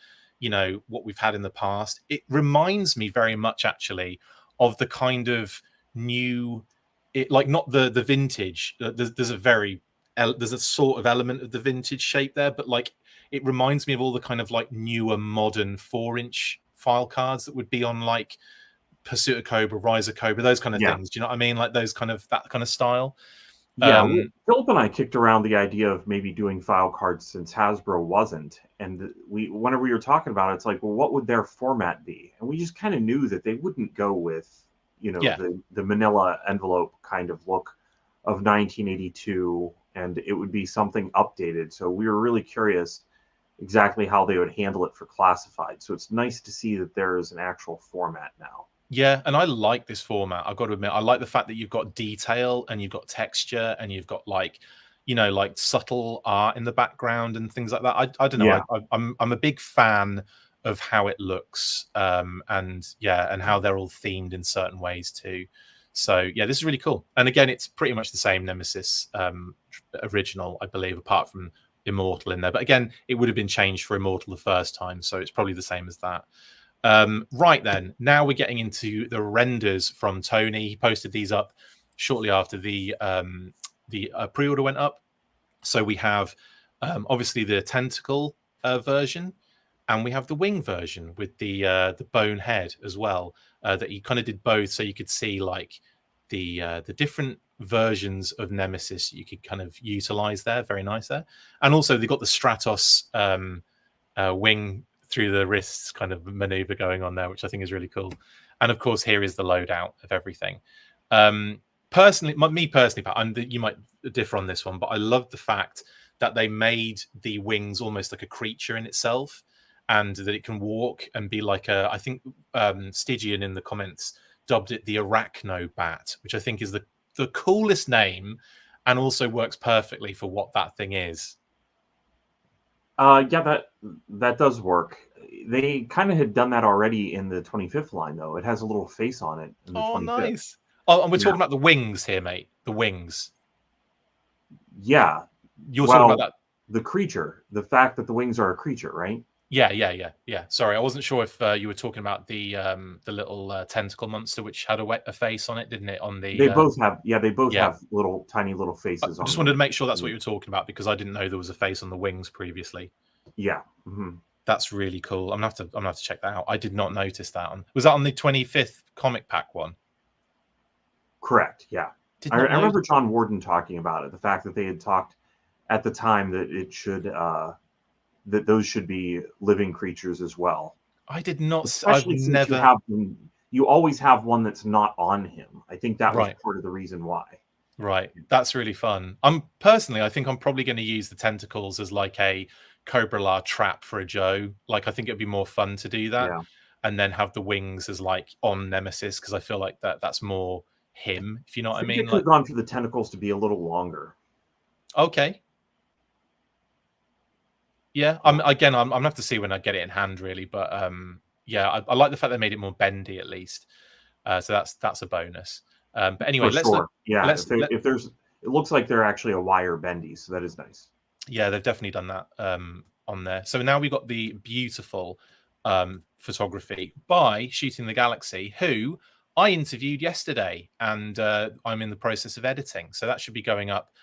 had in the past. It reminds me very much actually of the kind of new, like not the vintage. There's a sort of element of the vintage shape there, but like it reminds me of all the kind of like newer modern 4-inch file cards that would be on like Pursuit of Cobra, Rise of Cobra, those kind of things. Do you know what I mean? Like those that kind of style. Yeah, Philip and I kicked around the idea of maybe doing file cards since Hasbro wasn't, and whenever we were talking about it, it's like, well, what would their format be? And we just kind of knew that they wouldn't go with, the manila envelope kind of look of 1982, and it would be something updated. So we were really curious exactly how they would handle it for classified. So it's nice to see that there is an actual format now. Yeah, and I like this format. I've got to admit, I like the fact that you've got detail and you've got texture and you've got like, like subtle art in the background and things like that. I don't know. Yeah. I'm a big fan of how it looks, and how they're all themed in certain ways too. So yeah, this is really cool. And again, it's pretty much the same Nemesis original, I believe, apart from Immortal in there. But again, it would have been changed for Immortal the first time, so it's probably the same as that. Right then, now we're getting into the renders from Tony. He posted these up shortly after the pre-order went up. So we have obviously the tentacle version, and we have the wing version with the bone head as well. That he kind of did both, so you could see like the different versions of Nemesis you could kind of utilize there. Very nice there. And also they got the Stratos wing through the wrists kind of maneuver going on there, which I think is really cool. And of course, here is the loadout of everything. Personally, Pat, you might differ on this one, but I love the fact that they made the wings almost like a creature in itself, and that it can walk and be like I think Stygian in the comments dubbed it the Arachno Bat, which I think is the coolest name and also works perfectly for what that thing is. Yeah, that does work. They kind of had done that already in the 25th line, though. It has a little face on it in the Oh, 25th. nice. Oh, and we're Yeah. talking about the wings here, mate. The wings. Yeah. You're talking about that. The creature, the fact that the wings are a creature, right? Yeah. Sorry, I wasn't sure if you were talking about the little tentacle monster which had a face on it, didn't it? On the They both have, they both yeah. have tiny little faces I on just them. wanted to make sure that's what you were talking about because I didn't know there was a face on the wings previously. Yeah. Mm-hmm. That's really cool. I'm gonna have to check that out. I did not notice that. Was that on the 25th comic pack one? Correct. Yeah. I remember John Warden talking about it. The fact that they had talked at the time that it should that those should be living creatures as well. I did not. Especially I've since never. you always have one that's not on him. I think that was Right. part of the reason why. Right. That's really fun. I think I'm probably going to use the tentacles as like a Cobra La trap for a Joe. Like, I think it'd be more fun to do that. Yeah. And then have the wings as like on Nemesis because I feel like that's more him, if you know what I mean. It could have gone for the tentacles to be a little longer. Okay. Yeah. I'm gonna have to see when I get it in hand, really. But yeah, I like the fact they made it more bendy at least. So that's a bonus. But anyway, let's look. Yeah, if there's, it looks like they're actually a wire bendy, so that is nice. Yeah, they've definitely done that on there. So now we've got the beautiful photography by Shooting the Galaxy, who I interviewed yesterday, and I'm in the process of editing. So that should be going up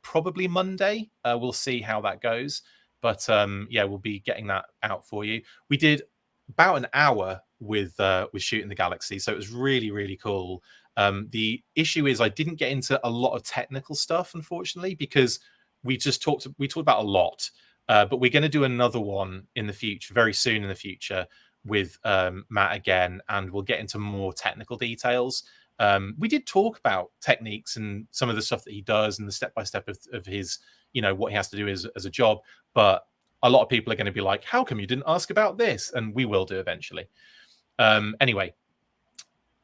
probably Monday. We'll see how that goes. But yeah, we'll be getting that out for you. We did about an hour with Shooting the Galaxy, so it was really, really cool. The issue is I didn't get into a lot of technical stuff, unfortunately, because we talked about a lot. But we're going to do another one in the future, very soon in the future, with Matt again, and we'll get into more technical details. We did talk about techniques and some of the stuff that he does and the step-by-step of his, what he has to do as a job. But a lot of people are going to be like, how come you didn't ask about this? And we will do eventually. Anyway,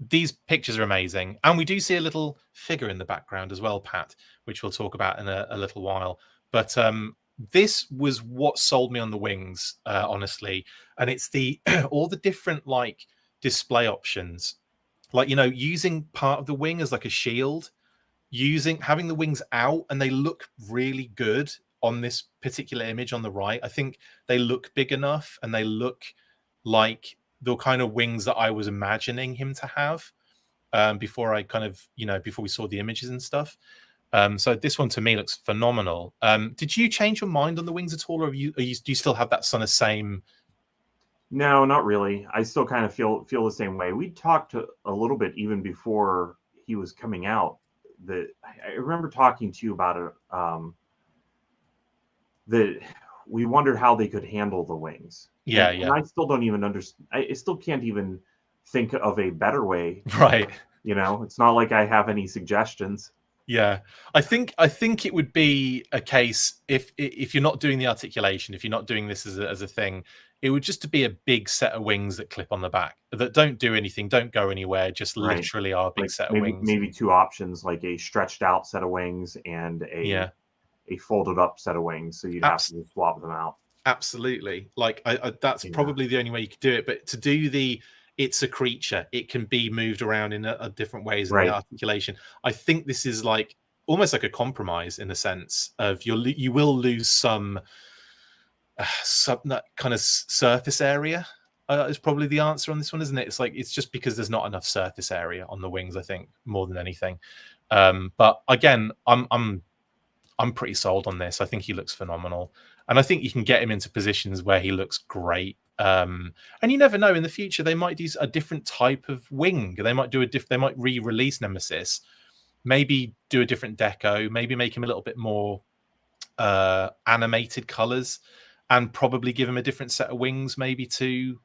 these pictures are amazing. And we do see a little figure in the background as well, Pat, which we'll talk about in a little while. But this was what sold me on the wings, honestly. And it's the all the different like display options, like, using part of the wing as like a shield, having the wings out, and they look really good on this particular image on the right. I think they look big enough and they look like the kind of wings that I was imagining him to have before I kind of, before we saw the images and stuff. So this one to me looks phenomenal. Did you change your mind on the wings at all, or do you still have that sort of same? No, not really. I still kind of feel the same way. We talked a little bit even before he was coming out. That I remember talking to you about it. That we wondered how they could handle the wings. Yeah. And I still don't even understand. I still can't even think of a better way. Right. It's not like I have any suggestions. Yeah, I think it would be a case if you're not doing the articulation, if you're not doing this as a thing, it would just be a big set of wings that clip on the back that don't do anything, don't go anywhere, just literally are a big set of wings. Maybe two options, like a stretched out set of wings and a folded up set of wings, so you'd have to swap them out. Absolutely, like that's probably the only way you could do it. But to do it's a creature, it can be moved around in a different ways in the articulation. I think this is like almost like a compromise in the sense of you will lose some that kind of surface area is probably the answer on this one, isn't it? It's like it's just because there's not enough surface area on the wings, I think, more than anything. But again, I'm pretty sold on this. I think he looks phenomenal, and I think you can get him into positions where he looks great. And you never know, in the future they might use a different type of wing. They might they might re-release Nemesis, maybe do a different deco, maybe make him a little bit more animated colors, and probably give him a different set of wings, maybe to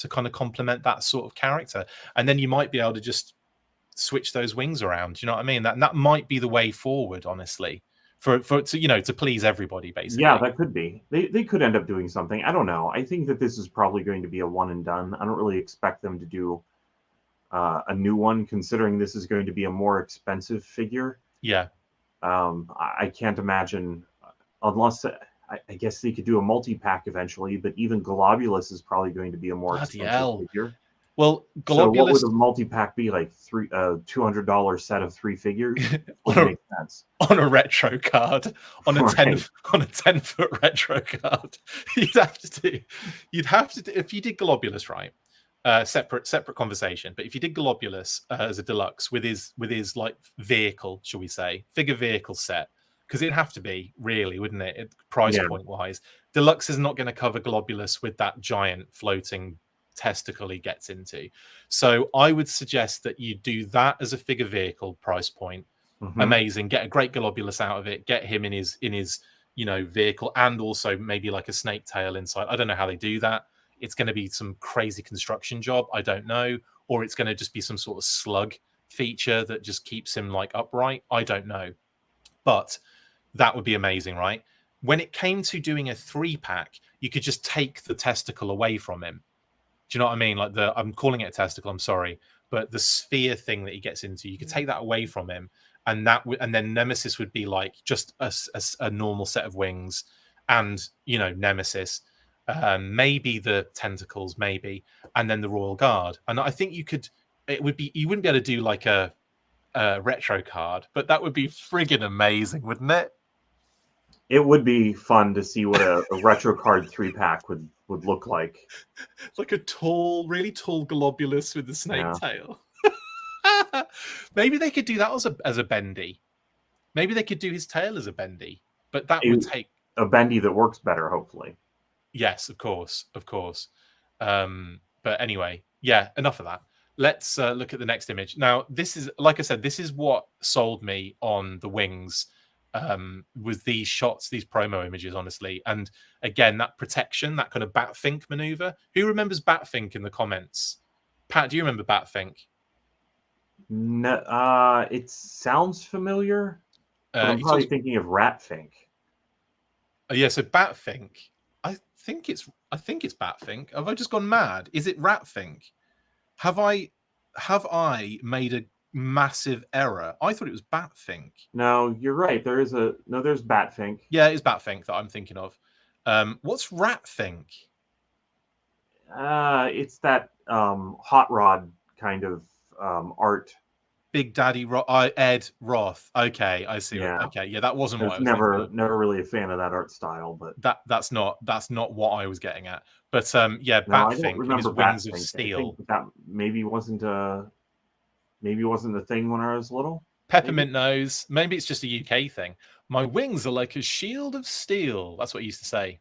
kind of complement that sort of character. And then you might be able to just switch those wings around. Do you know what I mean? That might be the way forward, honestly. For to please everybody, basically. Yeah, that could be. They could end up doing something. I don't know. I think that this is probably going to be a one and done. I don't really expect them to do a new one, considering this is going to be a more expensive figure. Yeah. I can't imagine, unless I guess they could do a multi-pack eventually, but even Globulus is probably going to be a more Bloody expensive hell. figure. Well, So what would Globulus a multi-pack be, like $200 set of 3 figures? on Make sense. a retro card, on a Right. 10-foot retro card. You'd have to do, if you did Globulus, right? Separate conversation. But if you did Globulus as a deluxe with his like vehicle, shall we say, figure vehicle set, because it'd have to be, really, wouldn't it? Price point wise, deluxe is not going to cover Globulus with that giant floating testicle he gets into. So I would suggest that you do that as a figure vehicle price point. Amazing. Get a great Globulus out of it. Get him in his vehicle, and also maybe like a snake tail inside. I don't know how they do that. It's going to be some crazy construction job. I don't know. Or it's going to just be some sort of slug feature that just keeps him like upright. I don't know. But that would be amazing, right? When it came to doing a 3-pack, you could just take the testicle away from him. Do you know what I mean? Like I'm calling it a testicle, I'm sorry. But the sphere thing that he gets into, you could take that away from him. And then Nemesis would be like just a normal set of wings, and Nemesis, maybe the tentacles, maybe, and then the Royal Guard. And I think you wouldn't be able to do like a retro card, but that would be friggin' amazing, wouldn't it? It would be fun to see what a retro card 3-pack would look like. Like a really tall Globulus with the snake tail. Maybe they could do that as a bendy. Maybe they could do his tail as a bendy, but that would take a bendy that works better, hopefully. Yes, of course. But anyway, yeah, enough of that. Let's look at the next image. Now, this is, like I said, this is what sold me on the wings, with these shots, these promo images, honestly. And again, that protection, that kind of Batfink maneuver. Who remembers Batfink in the comments? Pat, do you remember Batfink? No, it sounds familiar, but I'm probably thinking of Ratfink. Yeah, so Batfink. I think it's Batfink. Have I just gone mad? Is it Ratfink? Have I made a massive error? I thought it was Batfink. No, you're right. There's Batfink. Yeah, it's Batfink that I'm thinking of. What's Ratfink? It's that hot rod kind of art. Big Daddy Ed Roth. Okay, I see. Yeah. Okay, yeah, that wasn't what I was never really a fan of that art style, but that's not what I was getting at. But yeah, no, Batfink with his wings of steel. That maybe wasn't a thing when I was little. Peppermint nose. Maybe it's just a UK thing. My wings are like a shield of steel. That's what he used to say.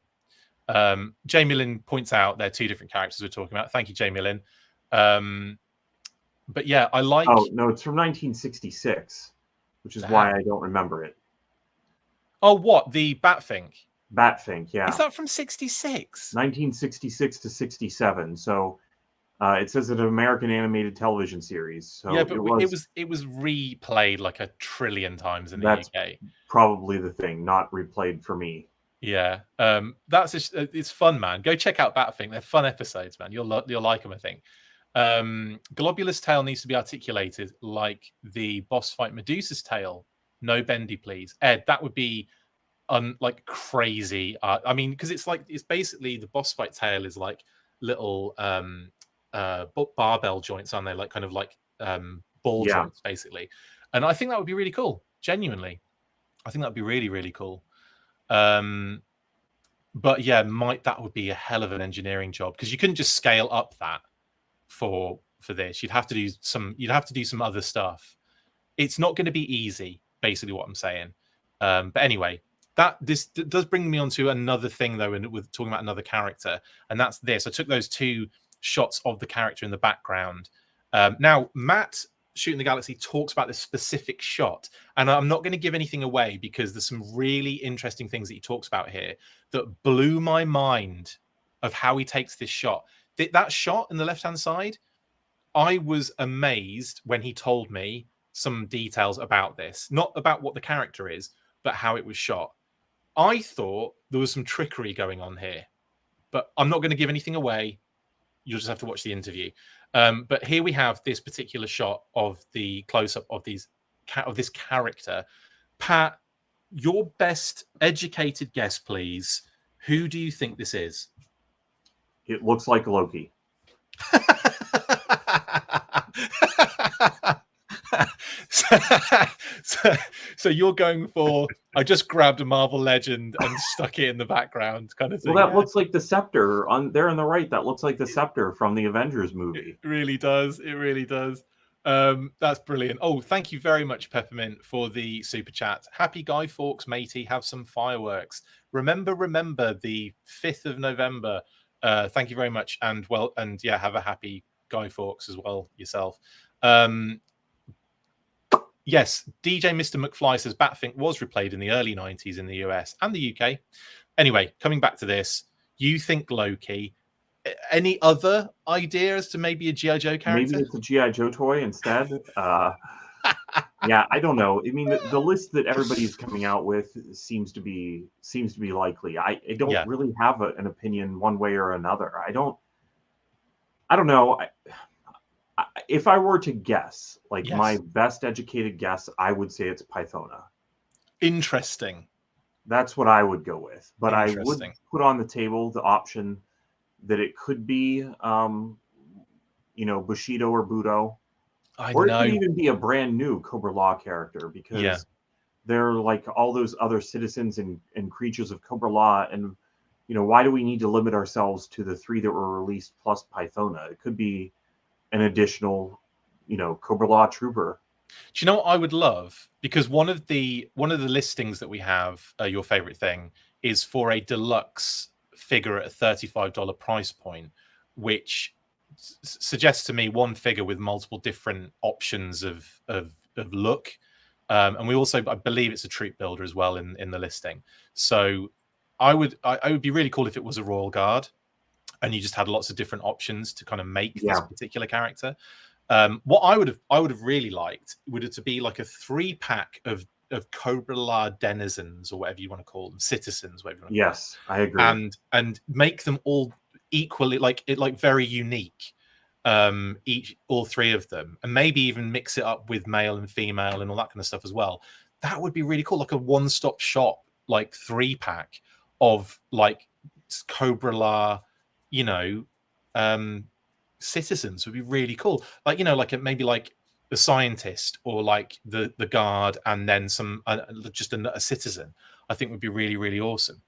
Jamie Lynn points out they're two different characters we're talking about. Thank you, Jamie Lynn. But yeah, I like. Oh no, it's from 1966, which is why I don't remember it. Oh, what, the Batfink? Batfink, yeah. Is that from 66? 1966 to 67. So it says it's an American animated television series. So yeah, but it was replayed like a trillion times in the UK. Probably the thing, not replayed for me. Yeah, it's fun, man. Go check out Batfink. They're fun episodes, man. You'll like them, I think. Globulus tail needs to be articulated like the boss fight Medusa's tail. No bendy, please. Ed, that would be like crazy. I mean, because it's basically the boss fight tail is like little barbell joints, aren't they? Like kind of like ball joints, basically. And I think that would be really cool. Genuinely, I think that'd be really, really cool. But yeah, that would be a hell of an engineering job, because you couldn't just scale up that for this. You'd have to do some other stuff. It's not going to be easy, basically what I'm saying. But anyway, this does bring me on to another thing, though, and with talking about another character, and that's this. I took those two shots of the character in the background. Now, Matt Shooting the Galaxy talks about this specific shot, and I'm not going to give anything away because there's some really interesting things that he talks about here that blew my mind of how he takes this shot. That shot in the left-hand side, I was amazed when he told me some details about this, not about what the character is, but how it was shot. I thought there was some trickery going on here, but I'm not going to give anything away. You'll just have to watch the interview. But here we have this particular shot of the close-up of this character. Pat, your best educated guess, please. Who do you think this is? It looks like Loki. so you're going for, I just grabbed a Marvel legend and stuck it in the background kind of thing. Well, that looks like the scepter on there on the right. That looks like the scepter from the Avengers movie. It really does. It really does. That's brilliant. Oh, thank you very much, Peppermint, for the super chat. Happy Guy Fawkes, matey. Have some fireworks. Remember the 5th of November. Thank you very much. And yeah, have a happy Guy Fawkes as well yourself. Yes, DJ Mr. McFly says Batfink was replayed in the early 90s in the US and the UK. Anyway, coming back to this, you think Loki. Any other idea as to maybe a G.I. Joe character? Maybe it's a G.I. Joe toy instead. Yeah, I don't know. I mean, the list that everybody's coming out with seems to be likely. I don't really have an opinion one way or another. I don't know. If I were to guess, like my best educated guess, I would say it's Pythona. Interesting. That's what I would go with. But I would put on the table the option that it could be, Bushido or Budo. It could even be a brand new Cobra Law character, because they're like all those other citizens and creatures of Cobra Law. And, why do we need to limit ourselves to the 3 that were released plus Pythona? It could be an additional, Cobra Law trooper. Do you know what I would love? Because one of the listings that we have, your favorite thing, is for a deluxe figure at a $35 price point, which suggests to me one figure with multiple different options of look. And we also, I believe it's a troop builder as well in the listing. So I would be really cool if it was a Royal Guard and you just had lots of different options to kind of make this particular character. What I would have really liked would it to be like a 3-pack of Cobra Law denizens, or whatever you want to call them, citizens, whatever you want to call them. Yes, I agree. And make them all equally like very unique. All 3 of them, and maybe even mix it up with male and female and all that kind of stuff as well. That would be really cool, like a one-stop shop, like 3-pack of like Cobra Law, citizens would be really cool. Like maybe like the scientist or like the guard, and then some just a citizen. I think would be really, really awesome.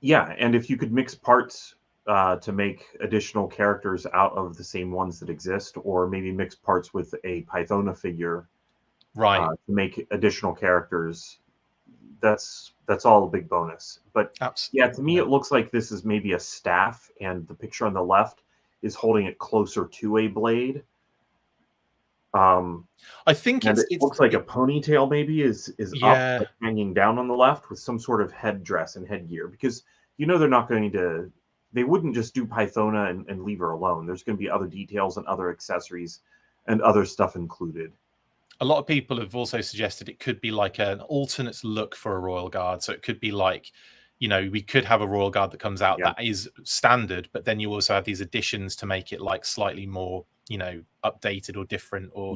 Yeah, and if you could mix parts to make additional characters out of the same ones that exist, or maybe mix parts with a Pythona figure, right, to make additional characters, that's all a big bonus. But to me, it looks like this is maybe a staff, and the picture on the left is holding it closer to a blade. I think it looks like a ponytail maybe is up, like, hanging down on the left with some sort of headdress and headgear, because they're not going to. They wouldn't just do Pythona and leave her alone. There's going to be other details and other accessories and other stuff included. A lot of people have also suggested it could be like an alternate look for a Royal Guard. So it could be like, we could have a Royal Guard that comes out that is standard, but then you also have these additions to make it like slightly more, updated or different, or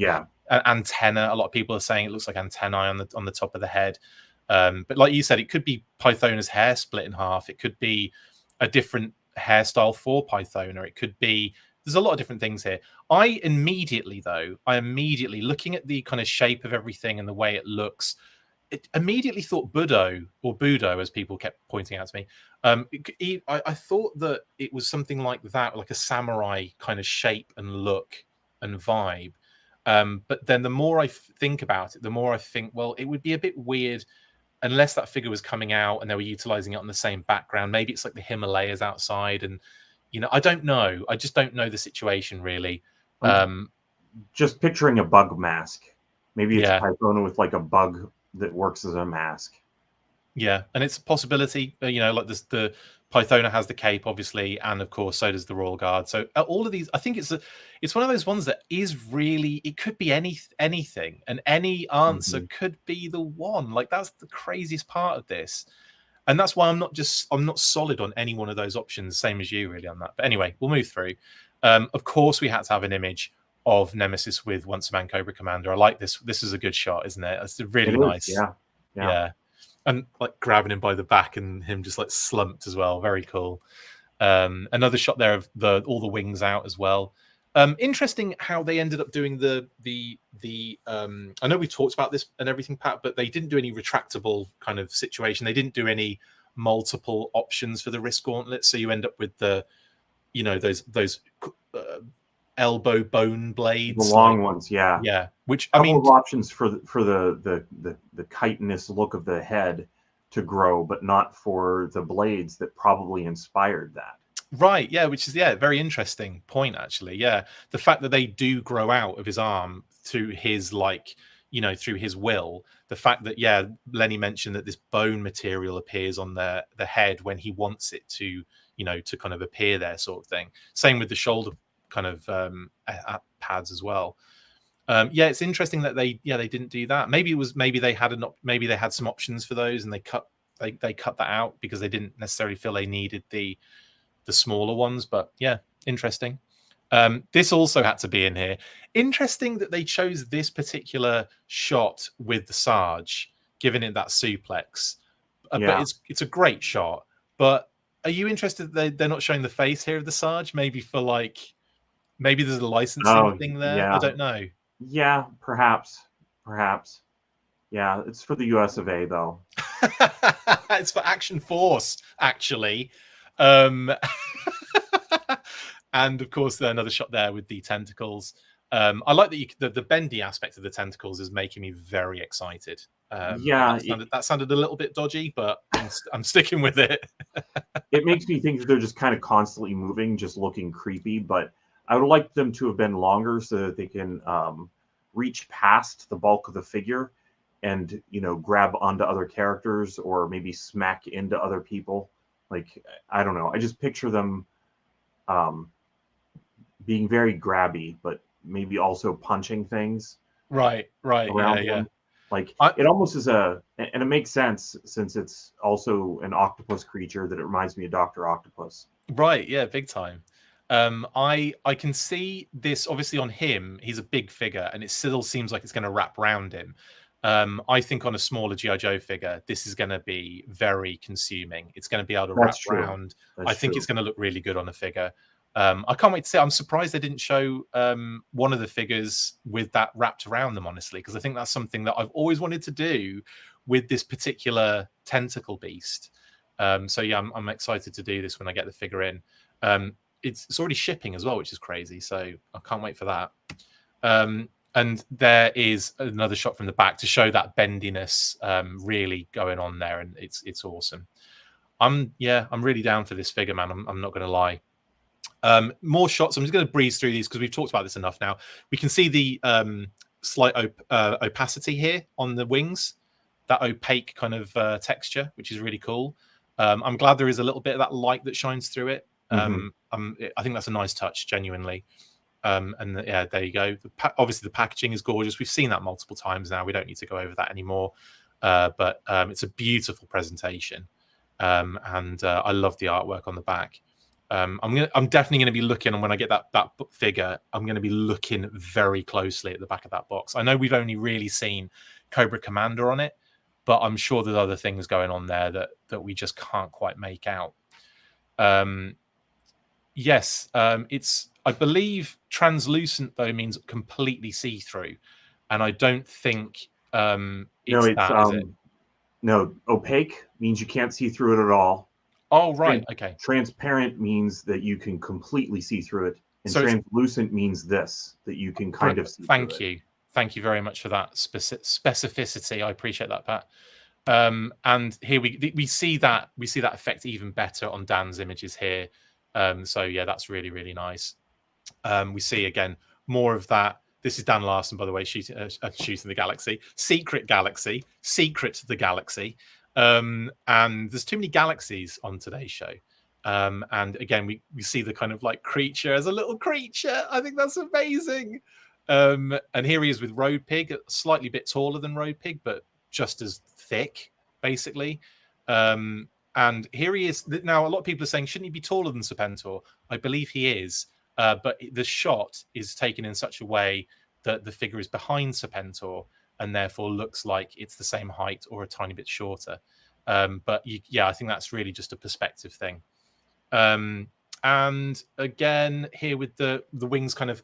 antenna. A lot of people are saying it looks like antennae on the top of the head. But like you said, it could be Pythona's hair split in half. It could be a different hairstyle for Pythona. It could be, there's a lot of different things here. I immediately looking at the kind of shape of everything and the way it looks, it immediately thought Budo, as people kept pointing out to me. I thought that it was something like that, like a samurai kind of shape and look and vibe. But then the more I think about it, the more I think, well, it would be a bit weird unless that figure was coming out and they were utilizing it on the same background. Maybe it's like the Himalayas outside, and I don't know. I just don't know the situation really. Just picturing a bug mask. Maybe it's Pythona with like a bug that works as a mask. Yeah, and it's a possibility. Like this, the Pythona has the cape, obviously, and of course, so does the Royal Guard. So all of these, I think it's one of those ones that is really, it could be anything, and any answer could be the one. Like that's the craziest part of this, and that's why I'm not solid on any one of those options. Same as you, really, on that. But anyway, we'll move through. Of course, we had to have an image of Nemesis with Once a Man Cobra Commander. I like this. This is a good shot, isn't it? It's really nice. Yeah. Yeah. And like grabbing him by the back and him just like slumped as well. Very cool. Another shot there of all the wings out as well. Interesting how they ended up doing the I know we talked about this and everything, Pat, but they didn't do any retractable kind of situation. They didn't do any multiple options for the wrist gauntlet, so you end up with the, you know, those elbow bone blades, the long ones. Yeah, which I I mean, mean, of options for the chitinous look of the head to grow, but not for the blades that probably inspired that. right, yeah, which is very interesting point actually. Yeah, the fact that they do grow out of his arm through his through his will. The fact that Lenny mentioned that this bone material appears on the head when he wants it to, to kind of appear there, sort of thing. Same with the shoulder kind of pads as well. It's interesting that they didn't do that. Maybe they had some options for those and they cut that out because they didn't necessarily feel they needed the smaller ones. But yeah, interesting. This also had to be in here. Interesting that they chose this particular shot with the Sarge, giving it that suplex. But it's a great shot. But are you interested that they're not showing the face here of the Sarge? Maybe there's a licensing thing there. Yeah. I don't know. Yeah, perhaps. Yeah, it's for the US of A though. It's for Action Force, actually. And of course, another shot there with the tentacles. I like that the bendy aspect of the tentacles is making me very excited. That sounded a little bit dodgy, but I'm sticking with it. It makes me think that they're just kind of constantly moving, just looking creepy. But I would like them to have been longer so that they can reach past the bulk of the figure and, grab onto other characters or maybe smack into other people. Like, I don't know. I just picture them being very grabby, but maybe also punching things. Right. Around them. Like, it almost is and it makes sense since it's also an octopus creature that it reminds me of Dr. Octopus. Right, yeah, big time. I can see this obviously on him. He's a big figure, and it still seems like it's going to wrap around him. I think on a smaller G.I. Joe figure, this is going to be very consuming. It's going to be able to wrap around. I think it's going to look really good on a figure. I can't wait to see. I'm surprised they didn't show one of the figures with that wrapped around them, honestly, because I think that's something that I've always wanted to do with this particular tentacle beast. So yeah, I'm excited to do this when I get the figure in. It's already shipping as well, which is crazy. So I can't wait for that. And there is another shot from the back to show that bendiness really going on there, and it's awesome. I'm really down for this figure, man. I'm not going to lie. More shots. I'm just going to breeze through these because we've talked about this enough now. We can see the slight opacity here on the wings, that opaque kind of texture, which is really cool. I'm glad there is a little bit of that light that shines through it. I think that's a nice touch, genuinely. There you go. Obviously, the packaging is gorgeous. We've seen that multiple times now. We don't need to go over that anymore. But it's a beautiful presentation, and I love the artwork on the back. I'm definitely going to be looking, and when I get that figure, I'm going to be looking very closely at the back of that box. I know we've only really seen Cobra Commander on it, but I'm sure there's other things going on there that we just can't quite make out. It's, I believe, translucent though means completely see-through, and I don't think is it? No, opaque means you can't see through it at all. Oh, right. Okay. Transparent means that you can completely see through it. And so translucent means that you can kind of see Thank through you. It. Thank you very much for that specificity. I appreciate that, Pat. And here we see that effect even better on Dan's images here. So yeah, that's really, really nice. We see again more of that. This is Dan Larson, by the way, shooting the galaxy. Secret the galaxy. And there's too many galaxies on today's show. And again, we see the kind of like creature as a little creature. I think that's amazing. And here he is with Road Pig, a slightly bit taller than Road Pig, but just as thick, basically. And here he is. Now, a lot of people are saying, shouldn't he be taller than Serpentor? I believe he is. But the shot is taken in such a way that the figure is behind Serpentor. and therefore looks like it's the same height or a tiny bit shorter. But I think that's really just a perspective thing. And again, here with the wings kind of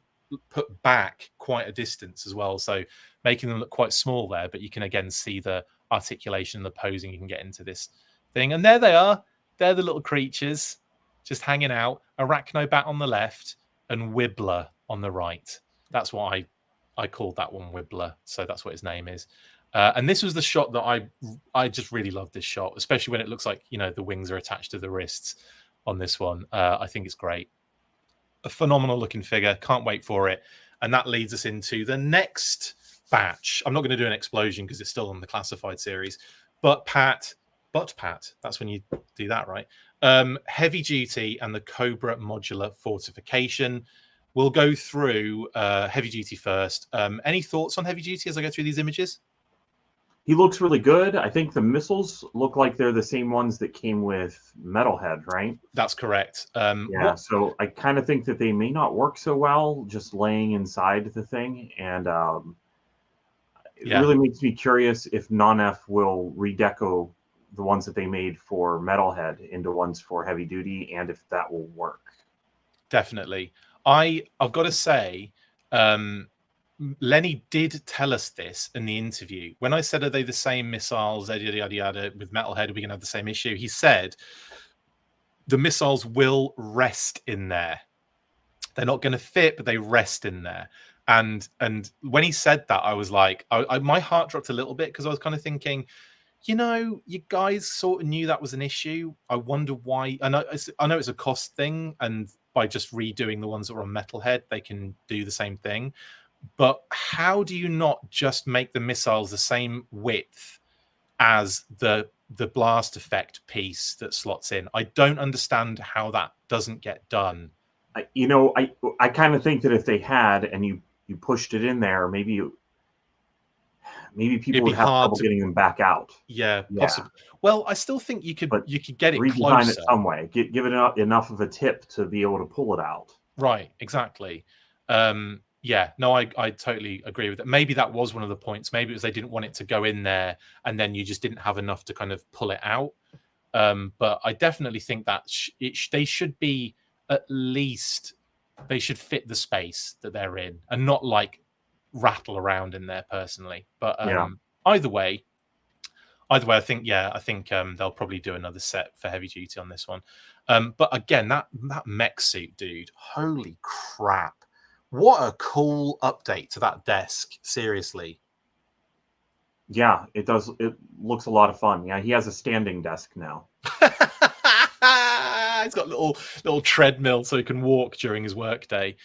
put back quite a distance as well, so making them look quite small there, but you can again see the articulation and the posing you can get into this thing. And there they are. They're the little creatures just hanging out. Arachnobat on the left and Wibbler on the right. That's what I called that one, Wibbler. So that's what his name is. And this was the shot that I just really love this shot, especially when it looks like, you know, the wings are attached to the wrists on this one. I think it's great. A phenomenal looking figure. Can't wait for it. And that leads us into the next batch. I'm not going to do an explosion because it's still on the classified series. But Pat, that's when you do that, right? Heavy Duty and the Cobra modular fortification. We'll go through Heavy Duty first. Any thoughts on Heavy Duty as I go through these images? He looks really good. I think the missiles look like they're the same ones that came with Metalhead, right? That's correct. So I kind of think that they may not work so well just laying inside the thing. And it really makes me curious if Non-F will redeco the ones that they made for Metalhead into ones for Heavy Duty, and if that will work. Definitely. I've got to say, Lenny did tell us this in the interview. When I said, are they the same missiles, yada, yada, yada, with Metalhead, are we going to have the same issue? He said, the missiles will rest in there. They're not going to fit, but they rest in there. And when he said that, I was like, my heart dropped a little bit because I was kind of thinking, you know, you guys sort of knew that was an issue. I wonder why. I know it's a cost thing, and by just redoing the ones that were on Metalhead, they can do the same thing. But how do you not just make the missiles the same width as the blast effect piece that slots in? I don't understand how that doesn't get done. I kind of think that if they had, and you pushed it in there, maybe people would have trouble getting them back out. Yeah, possibly. Well, I still think you could get it redesign closer. It some way. Give it enough of a tip to be able to pull it out. Right, exactly. I totally agree with that. Maybe that was one of the points. Maybe it was they didn't want it to go in there, and then you just didn't have enough to kind of pull it out. But I definitely think that they should be at least, they should fit the space that they're in and not like rattle around in there personally. But either way, I think they'll probably do another set for Heavy Duty on this one. But again, that mech suit, dude, holy crap. What a cool update to that desk. Seriously. Yeah, it does. It looks a lot of fun. Yeah, he has a standing desk now. He's got a little treadmill so he can walk during his workday.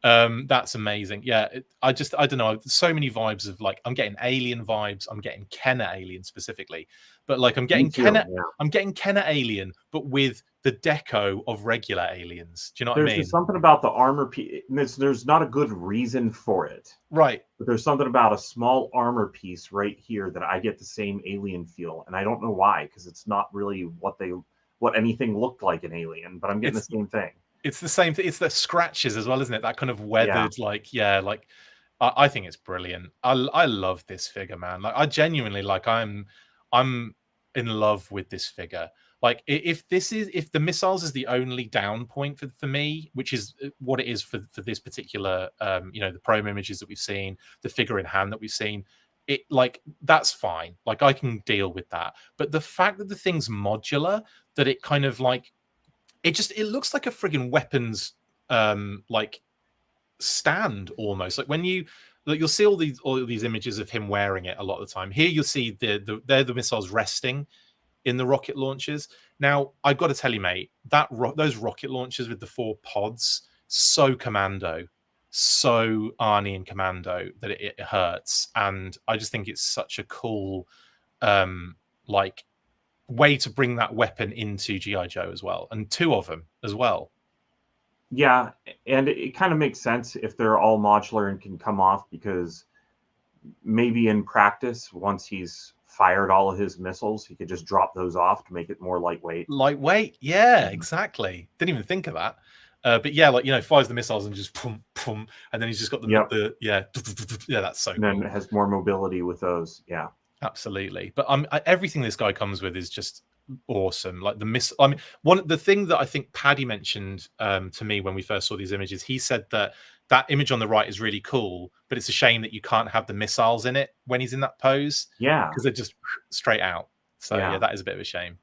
That's amazing. Yeah, I don't know. So many vibes of like, I'm getting Alien vibes. I'm getting Kenner Alien specifically, but like I'm getting Kenner Alien, but with the deco of regular aliens. Do you know what I mean? There's something about the armor piece. There's not a good reason for it, right? But there's something about a small armor piece right here that I get the same Alien feel, and I don't know why, because it's not really what anything looked like an Alien, but I'm getting the same thing. It's the same thing. It's the scratches as well, isn't it? That kind of weathered, I think it's brilliant. I love this figure, man. Like I genuinely I'm in love with this figure. Like if the missiles is the only down point for me, which is what it is for this particular the promo images that we've seen, the figure in hand that we've seen, it like that's fine. Like I can deal with that. But the fact that the thing's modular, that it kind of like it looks like a friggin' weapons like stand almost. Like when you'll see all these images of him wearing it a lot of the time. Here you'll see they're the missiles resting in the rocket launchers. Now I've got to tell you, mate, those rocket launchers with the 4 pods, so commando, so Arnie and Commando that it hurts. And I just think it's such a cool like way to bring that weapon into G.I. Joe as well, and 2 of them as well. Yeah, and it kind of makes sense if they're all modular and can come off, because maybe in practice, once he's fired all of his missiles, he could just drop those off to make it more lightweight. Yeah, exactly. Didn't even think of that. But yeah, like, you know, fires the missiles and just pum pum, and then he's just got the yeah, that's so and then cool. it has more mobility with those. Yeah, Absolutely. But everything this guy comes with is just awesome. Like I mean, the thing that I think Paddy mentioned to me when we first saw these images, he said that image on the right is really cool, but it's a shame that you can't have the missiles in it when he's in that pose. Yeah, because they're just straight out. So yeah, that is a bit of a shame.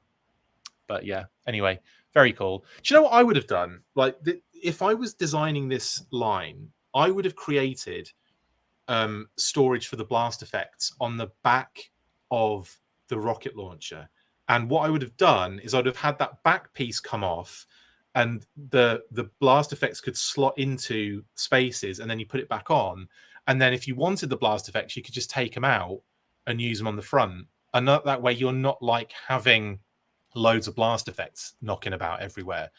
But yeah, anyway, very cool. Do you know what I would have done? Like, if I was designing this line, I would have created storage for the blast effects on the back of the rocket launcher. And what I would have done is I'd have had that back piece come off, and the blast effects could slot into spaces, and then you put it back on. And then if you wanted the blast effects, you could just take them out and use them on the front. And that way you're not like having loads of blast effects knocking about everywhere.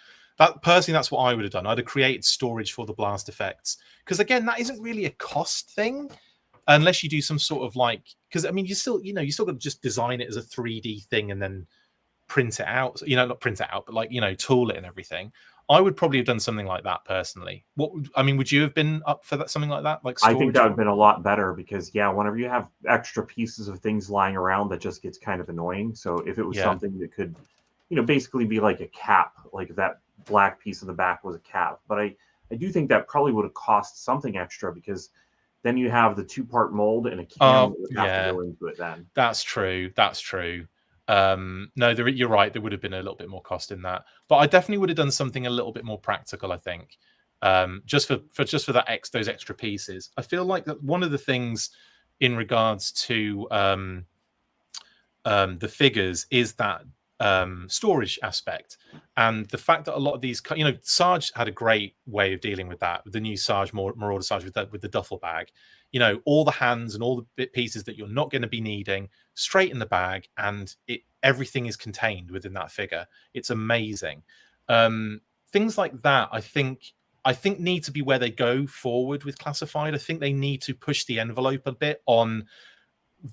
Personally, that's what I would have done. I'd have created storage for the blast effects, because again, that isn't really a cost thing unless you do some sort of like, because I mean, you still got to just design it as a 3D thing and then print it out. Not print it out, but like, tool it and everything. I would probably have done something like that personally. Would you have been up for that, something like that? Like, I think that would have been a lot better, because whenever you have extra pieces of things lying around, that just gets kind of annoying. So if it was something that could, basically be like a cap, like that black piece in the back was a cap. But I do think that probably would have cost something extra, because then you have the 2-part mold and a cam that would have to go into it then. That's true. No, you're right. There would have been a little bit more cost in that, but I definitely would have done something a little bit more practical, I think, just for those extra pieces. I feel like that one of the things in regards to the figures is that storage aspect, and the fact that a lot of these, Sarge had a great way of dealing with that, with the new Sarge Marauder Sarge with the duffel bag. All the hands and all the bit pieces that you're not going to be needing straight in the bag, and everything is contained within that figure. It's amazing. Things like that, I think need to be where they go forward with Classified. I think they need to push the envelope a bit on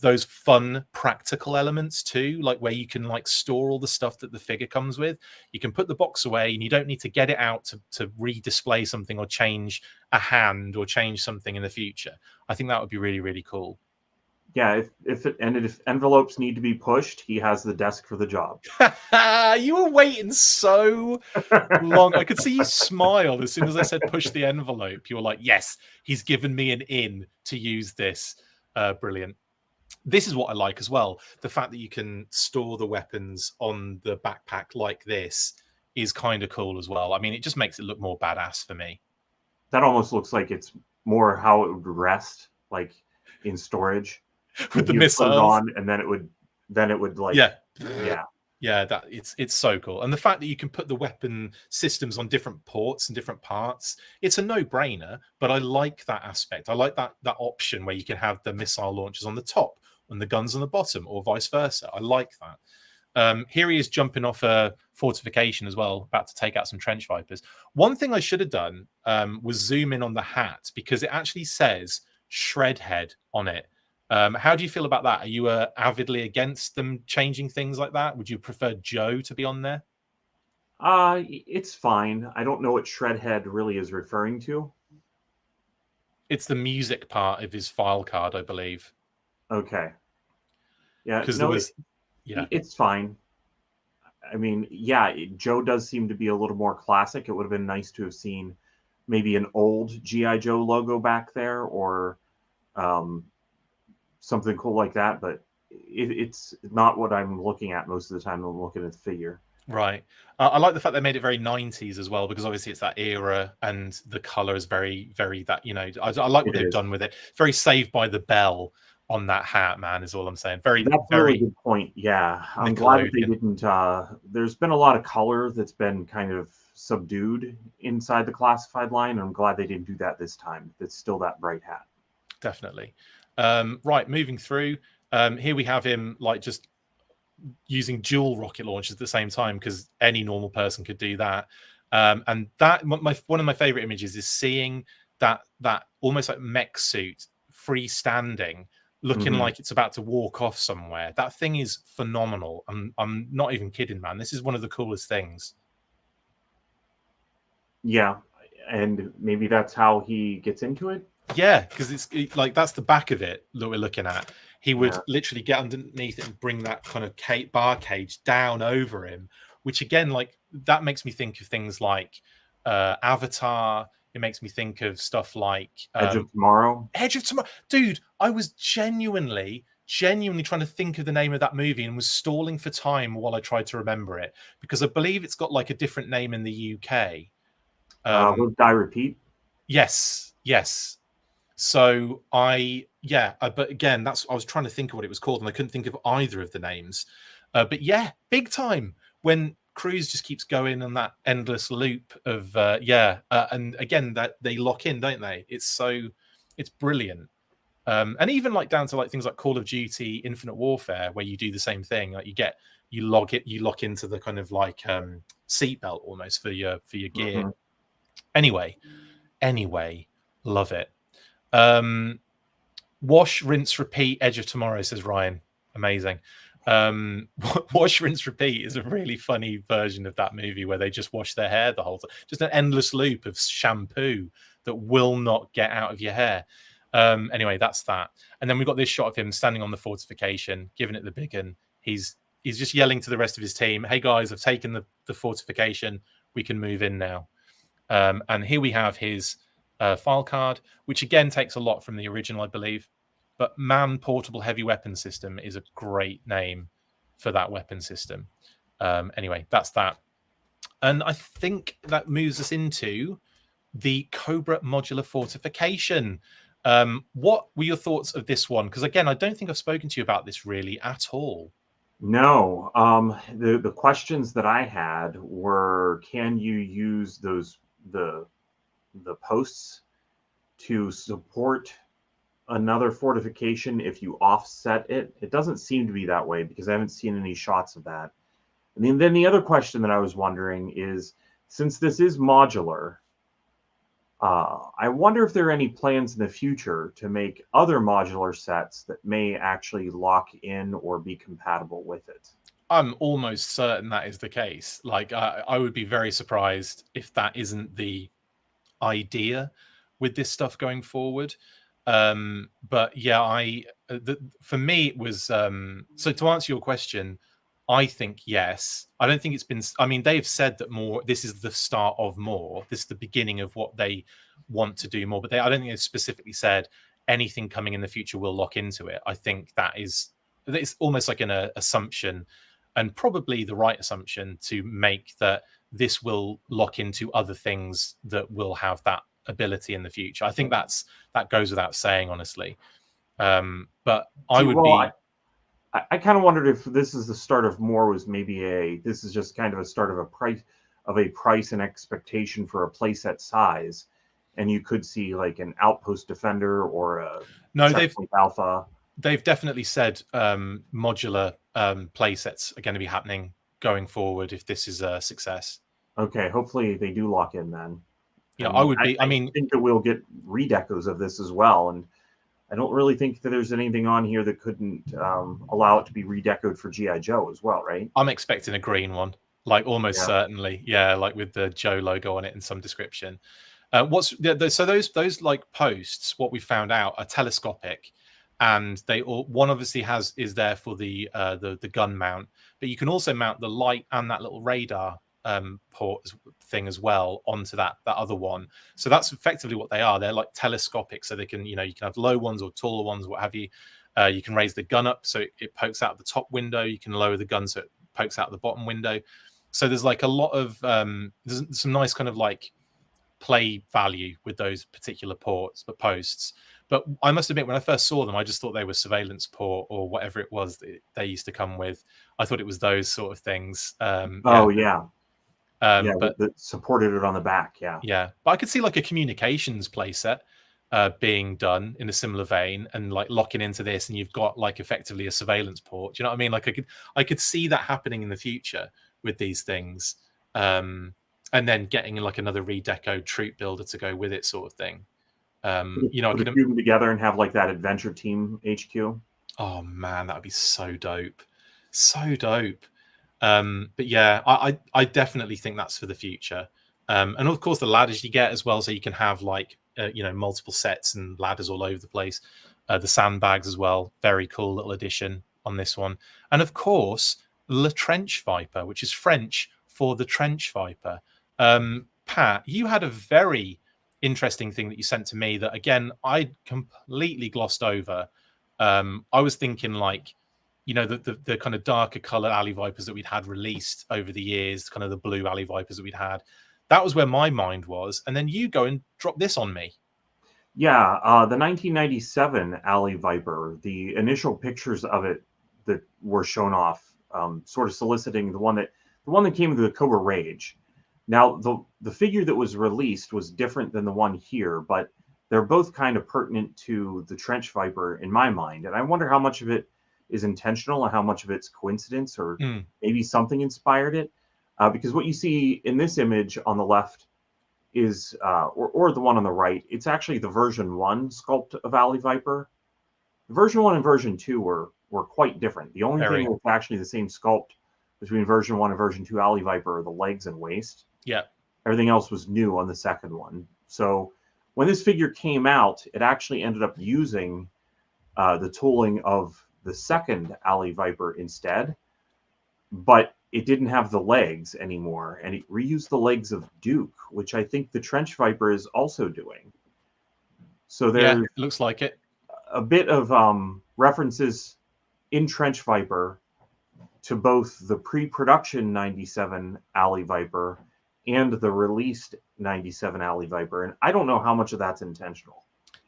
those fun practical elements too, like where you can like store all the stuff that the figure comes with. You can put the box away and you don't need to get it out to re-display something or change a hand or change something in the future. I think that would be really, really cool. Yeah, if envelopes need to be pushed, he has the desk for the job. You were waiting so long. I could see you smile as soon as I said push the envelope. You were like, yes, he's given me an in to use this. Brilliant. This is what I like as well. The fact that you can store the weapons on the backpack like this is kind of cool as well. I mean, it just makes it look more badass for me. That almost looks like it's more how it would rest, like in storage. With the missiles put it on, and then it would like that it's so cool. And the fact that you can put the weapon systems on different ports and different parts, it's a no-brainer. But I like that aspect. I like that option where you can have the missile launchers on the top and the guns on the bottom, or vice versa. I like that. Here he is jumping off a fortification as well, about to take out some trench vipers. One thing I should have done was zoom in on the hat, because it actually says Shredhead on it. How do you feel about that? Are you avidly against them changing things like that? Would you prefer Joe to be on there? It's fine. I don't know what Shredhead really is referring to. It's the music part of his file card, I believe. Okay. Yeah, because it's fine. I mean, Joe does seem to be a little more classic. It would have been nice to have seen maybe an old G.I. Joe logo back there, or something cool like that, but it's not what I'm looking at most of the time when I'm looking at the figure. Right. I like the fact they made it very 90s as well, because obviously it's that era and the color is very, very that, I like what they've done with it. Very Saved by the Bell on that hat, man, is all I'm saying. That's a really good point. Yeah. I'm glad that they didn't there's been a lot of color that's been kind of subdued inside the Classified line, and I'm glad they didn't do that this time. It's still that bright hat. Definitely. Right, moving through. Here we have him like just using dual rocket launchers at the same time, because any normal person could do that. And that one of my favorite images is seeing that almost like mech suit freestanding, looking like it's about to walk off somewhere. That thing is phenomenal. I'm not even kidding, man. This is one of the coolest things. Yeah, and maybe that's how he gets into it. Yeah, because like that's the back of it that we're looking at. He would Yeah. literally get underneath it and bring that kind of bar cage down over him, which again, like that makes me think of things like Avatar. It makes me think of stuff like Edge of Tomorrow. Edge of Tomorrow. Dude, I was genuinely trying to think of the name of that movie and was stalling for time while I tried to remember it, because I believe it's got like a different name in the UK. Live, Die, Repeat. Yes. So but again, I was trying to think of what it was called and I couldn't think of either of the names. But yeah, big time when Cruise just keeps going on that endless loop of and again that they lock in, don't they? It's brilliant. And even like down to like things like Call of Duty Infinite Warfare, where you do the same thing. Like you lock into the kind of like seatbelt almost for your gear. Mm-hmm. Anyway, love it. Wash, rinse, repeat. Edge of Tomorrow, says Ryan. Amazing. Wash, rinse, repeat is a really funny version of that movie where they just wash their hair the whole time. Just an endless loop of shampoo that will not get out of your hair. Anyway, that's that. And then we've got this shot of him standing on the fortification, giving it the big one. He's just yelling to the rest of his team, "Hey guys, I've taken the fortification. We can move in now." And here we have his file card, which again takes a lot from the original, I believe. But Man Portable Heavy Weapon System is a great name for that weapon system. Anyway, that's that. And I think that moves us into the Cobra Modular Fortification. What were your thoughts of this one? Because again, I don't think I've spoken to you about this really at all. No. The questions that I had were, can you use the posts to support another fortification if you offset it? It doesn't seem to be that way because I haven't seen any shots of that. And then the other question that I was wondering is, since this is modular, I wonder if there are any plans in the future to make other modular sets that may actually lock in or be compatible with it. I'm almost certain that is the case. Like, I would be very surprised if that isn't the idea with this stuff going forward. But yeah, for me it was so to answer your question, I think yes. I don't think it's been, I mean, they've said that more, this is the start of more, this is the beginning of what they want to do more, but I don't think they've specifically said anything coming in the future will lock into it. I think it's almost like an assumption, and probably the right assumption, to make that this will lock into other things that will have that ability in the future. I think that goes without saying, honestly. But I kind of wondered if this is the start of more, was maybe this is just kind of a start of a price and expectation for a playset size, and you could see like an Outpost Defender or a Alpha. They've definitely said modular playsets are going to be happening going forward if this is a success. Okay, hopefully they do lock in then. Yeah, I think that we'll get redecos of this as well, and I don't really think that there's anything on here that couldn't allow it to be redecoed for G.I. Joe as well, right? I'm expecting a green one, like almost certainly. Yeah, like with the Joe logo on it and some description. So those like posts, what we found out, are telescopic, and one obviously is there for the gun mount, but you can also mount the light and that little radar port thing as well onto that other one. So that's effectively what they are. They're like telescopic, so they can, you can have low ones or taller ones, what have you. You can raise the gun up so it pokes out the top window. You can lower the gun so it pokes out the bottom window. So there's like a lot of there's some nice kind of like play value with those particular posts. But I must admit, when I first saw them, I just thought they were surveillance port or whatever it was that they used to come with. I thought it was those sort of things. But that supported it on the back. Yeah, but I could see like a communications playset being done in a similar vein, and like locking into this, and you've got like effectively a surveillance port. Do you know what I mean? Like I could see that happening in the future with these things, and then getting like another redecoed troop builder to go with it, sort of thing. I could do them together and have like that adventure team HQ. Oh man, that would be so dope, so dope. But yeah, I definitely think that's for the future. And of course the ladders you get as well, so you can have like multiple sets and ladders all over the place. The sandbags as well, very cool little addition on this one. And of course Le Trench Viper, which is French for the Trench Viper. Pat, you had a very interesting thing that you sent to me that again I completely glossed over. I was thinking like, the kind of darker color alley vipers that we'd had released over the years, kind of the blue alley vipers that we'd had. That was where my mind was, and then you go and drop this on me. Yeah, the 1997 alley viper. The initial pictures of it that were shown off, sort of soliciting the one that came with the Cobra Rage. Now, the figure that was released was different than the one here, but they're both kind of pertinent to the Trench Viper in my mind. And I wonder how much of it is intentional and how much of it's coincidence, or maybe something inspired it. Because what you see in this image on the left is, or the one on the right, it's actually the version 1 sculpt of Alley Viper. Version 1 and version 2 were quite different. The only thing that's actually the same sculpt between version 1 and version 2 Alley Viper are the legs and waist. Yeah. Everything else was new on the second one. So when this figure came out, it actually ended up using the tooling of the second Alley Viper instead, but it didn't have the legs anymore, and it reused the legs of Duke, which I think the Trench Viper is also doing. So there's it looks like it. A bit of references in Trench Viper to both the pre-production 97 Alley Viper and the released 97 Alley Viper, and I don't know how much of that's intentional.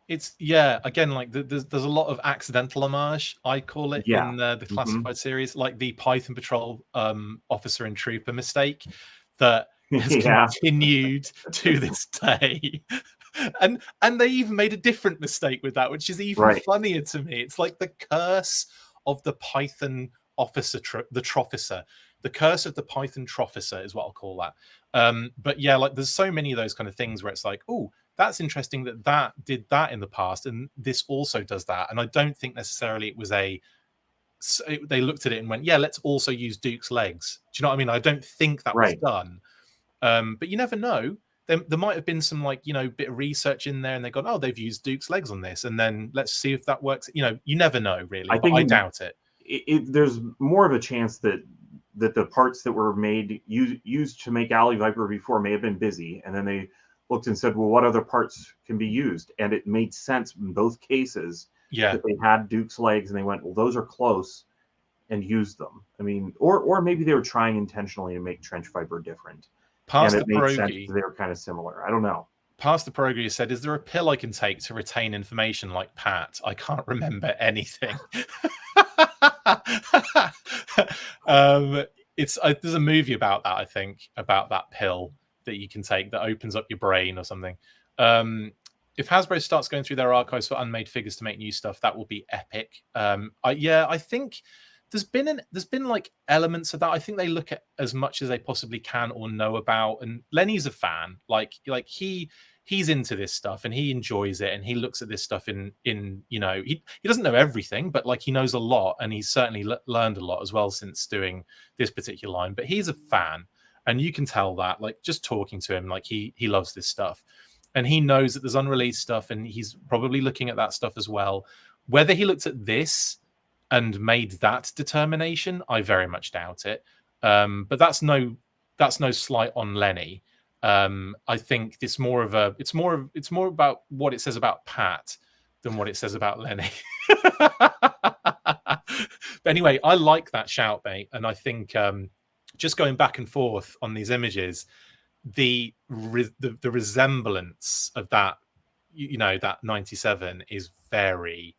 It's again, like there's a lot of accidental homage, I call it, in the classified series, like the Python Patrol officer and trooper mistake that has continued to this day. And they even made a different mistake with that, which is even funnier to me. It's like the curse of the Python officer, the Trofficer. The curse of the Python Trofficer is what I'll call that. But yeah, like there's so many of those kind of things where it's like, oh, that's interesting that did that in the past, and this also does that. And I don't think necessarily it was they looked at it and went, yeah, let's also use Duke's legs. Do you know what I mean? I don't think that was done. But you never know. There might have been some bit of research in there, and they've gone, oh, they've used Duke's legs on this, and then let's see if that works. You never know, really. I doubt it. There's more of a chance that the parts that were made used to make Alley Viper before may have been busy, and then they looked and said, well, what other parts can be used? And it made sense in both cases that they had Duke's legs, and they went, well, those are close, and used them. I mean, or maybe they were trying intentionally to make Trench Viper different. And it made sense they were kind of similar. I don't know. Pastor Pierogi said, is there a pill I can take to retain information like Pat? I can't remember anything. There's a movie about that, I think, about that pill that you can take that opens up your brain or something. If Hasbro starts going through their archives for unmade figures to make new stuff, that will be epic. I think there's been like elements of that. I think they look at as much as they possibly can or know about. And Lenny's a fan. Like he's into this stuff and he enjoys it, and he looks at this stuff in he doesn't know everything, but like he knows a lot, and he's certainly learned a lot as well since doing this particular line. But he's a fan, and you can tell that, like, just talking to him, like he loves this stuff, and he knows that there's unreleased stuff, and he's probably looking at that stuff as well. Whether he looked at this and made that determination, I very much doubt it. But that's no slight on Lenny. I think it's more about what it says about Pat than what it says about Lenny. But anyway, I like that shout, mate, and I think just going back and forth on these images, the resemblance of that, that 97 is very,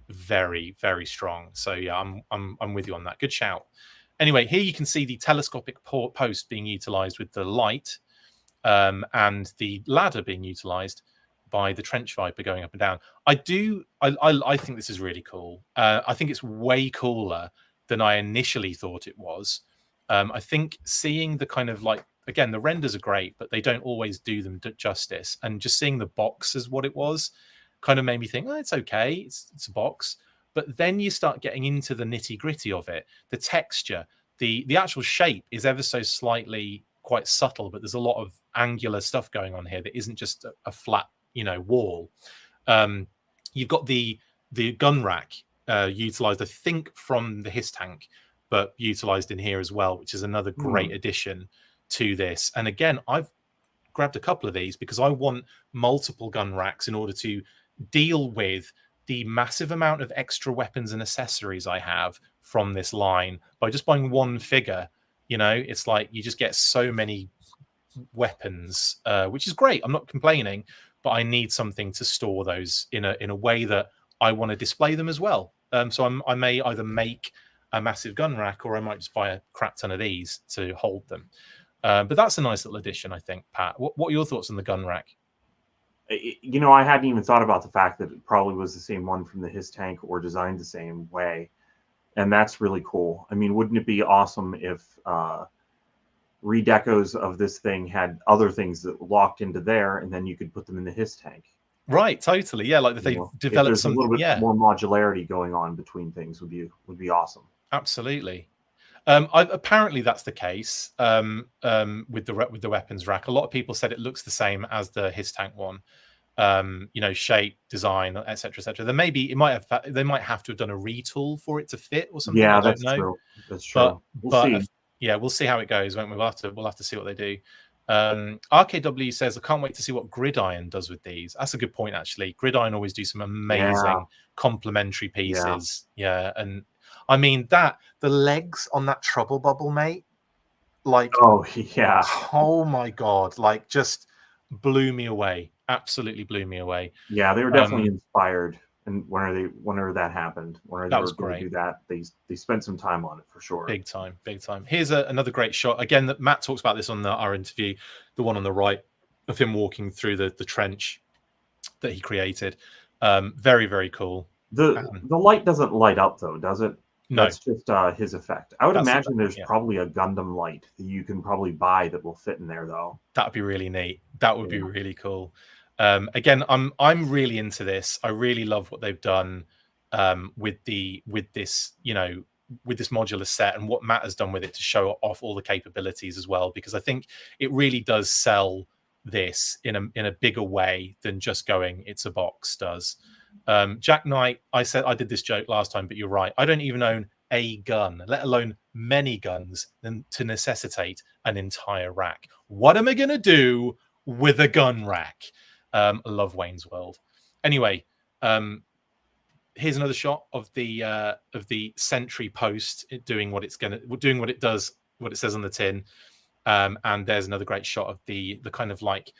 very, very strong. So yeah, I'm with you on that. Good shout. Anyway, here you can see the telescopic post being utilized with the light, and the ladder being utilized by the Trench Viper going up and down. I think this is really cool. I think it's way cooler than I initially thought it was. I think seeing the kind of like, again, the renders are great, but they don't always do them justice. And just seeing the box as what it was kind of made me think, oh, it's okay. It's a box. But then you start getting into the nitty gritty of it. The texture, the actual shape is ever so slightly quite subtle, but there's a lot of angular stuff going on here that isn't just a flat, wall. You've got the gun rack utilized, I think, from the Hiss tank, but utilized in here as well, which is another great addition to this. And again, I've grabbed a couple of these because I want multiple gun racks in order to deal with the massive amount of extra weapons and accessories I have from this line. By just buying one figure, it's like you just get so many weapons, which is great. I'm not complaining, but I need something to store those in a way that I want to display them as well. So I may either make a massive gun rack, or I might just buy a crap ton of these to hold them. But that's a nice little addition, I think. Pat, what are your thoughts on the gun rack? I hadn't even thought about the fact that it probably was the same one from the Hiss tank, or designed the same way. And that's really cool. I mean, wouldn't it be awesome if redecos of this thing had other things that locked into there, and then you could put them in the Hiss tank? Right, totally. Yeah, like they developed some, a little bit more modularity going on between things would be awesome. Absolutely. Apparently that's the case with the weapons rack. A lot of people said it looks the same as the Hiss tank one. Shape, design, etc., etc. They might have to have done a retool for it to fit or something. Yeah, I don't know. True. That's true. We'll see. Yeah, we'll see how it goes. Won't we? We'll have to see what they do. RKW says, I can't wait to see what Gridiron does with these. That's a good point, actually. Gridiron always do some amazing complementary pieces. Yeah, and I mean the legs on that trouble bubble, mate. Like, oh yeah, oh my god, like just blew me away. Absolutely blew me away. Yeah, they were definitely inspired. And whenever that happened, that was great. Do that, they spent some time on it for sure. Big time. Here's another great shot. Again, that Matt talks about this on our interview, the one on the right of him walking through the trench that he created. Very, very cool. The light doesn't light up though, does it? No, that's just his effect. I would imagine there's probably a Gundam light that you can probably buy that will fit in there though. That'd be really neat. That would be really cool. Again, I'm really into this. I really love what they've done with this modular set, and what Matt has done with it to show off all the capabilities as well, because I think it really does sell this in a bigger way than just going it's a box does. Jack Knight, I said I did this joke last time, but you're right. I don't even own a gun, let alone many guns, than to necessitate an entire rack. What am I going to do with a gun rack? I love Wayne's World. Anyway, here's another shot of the sentry post doing what it does, what it says on the tin. And there's another great shot of the kind of like,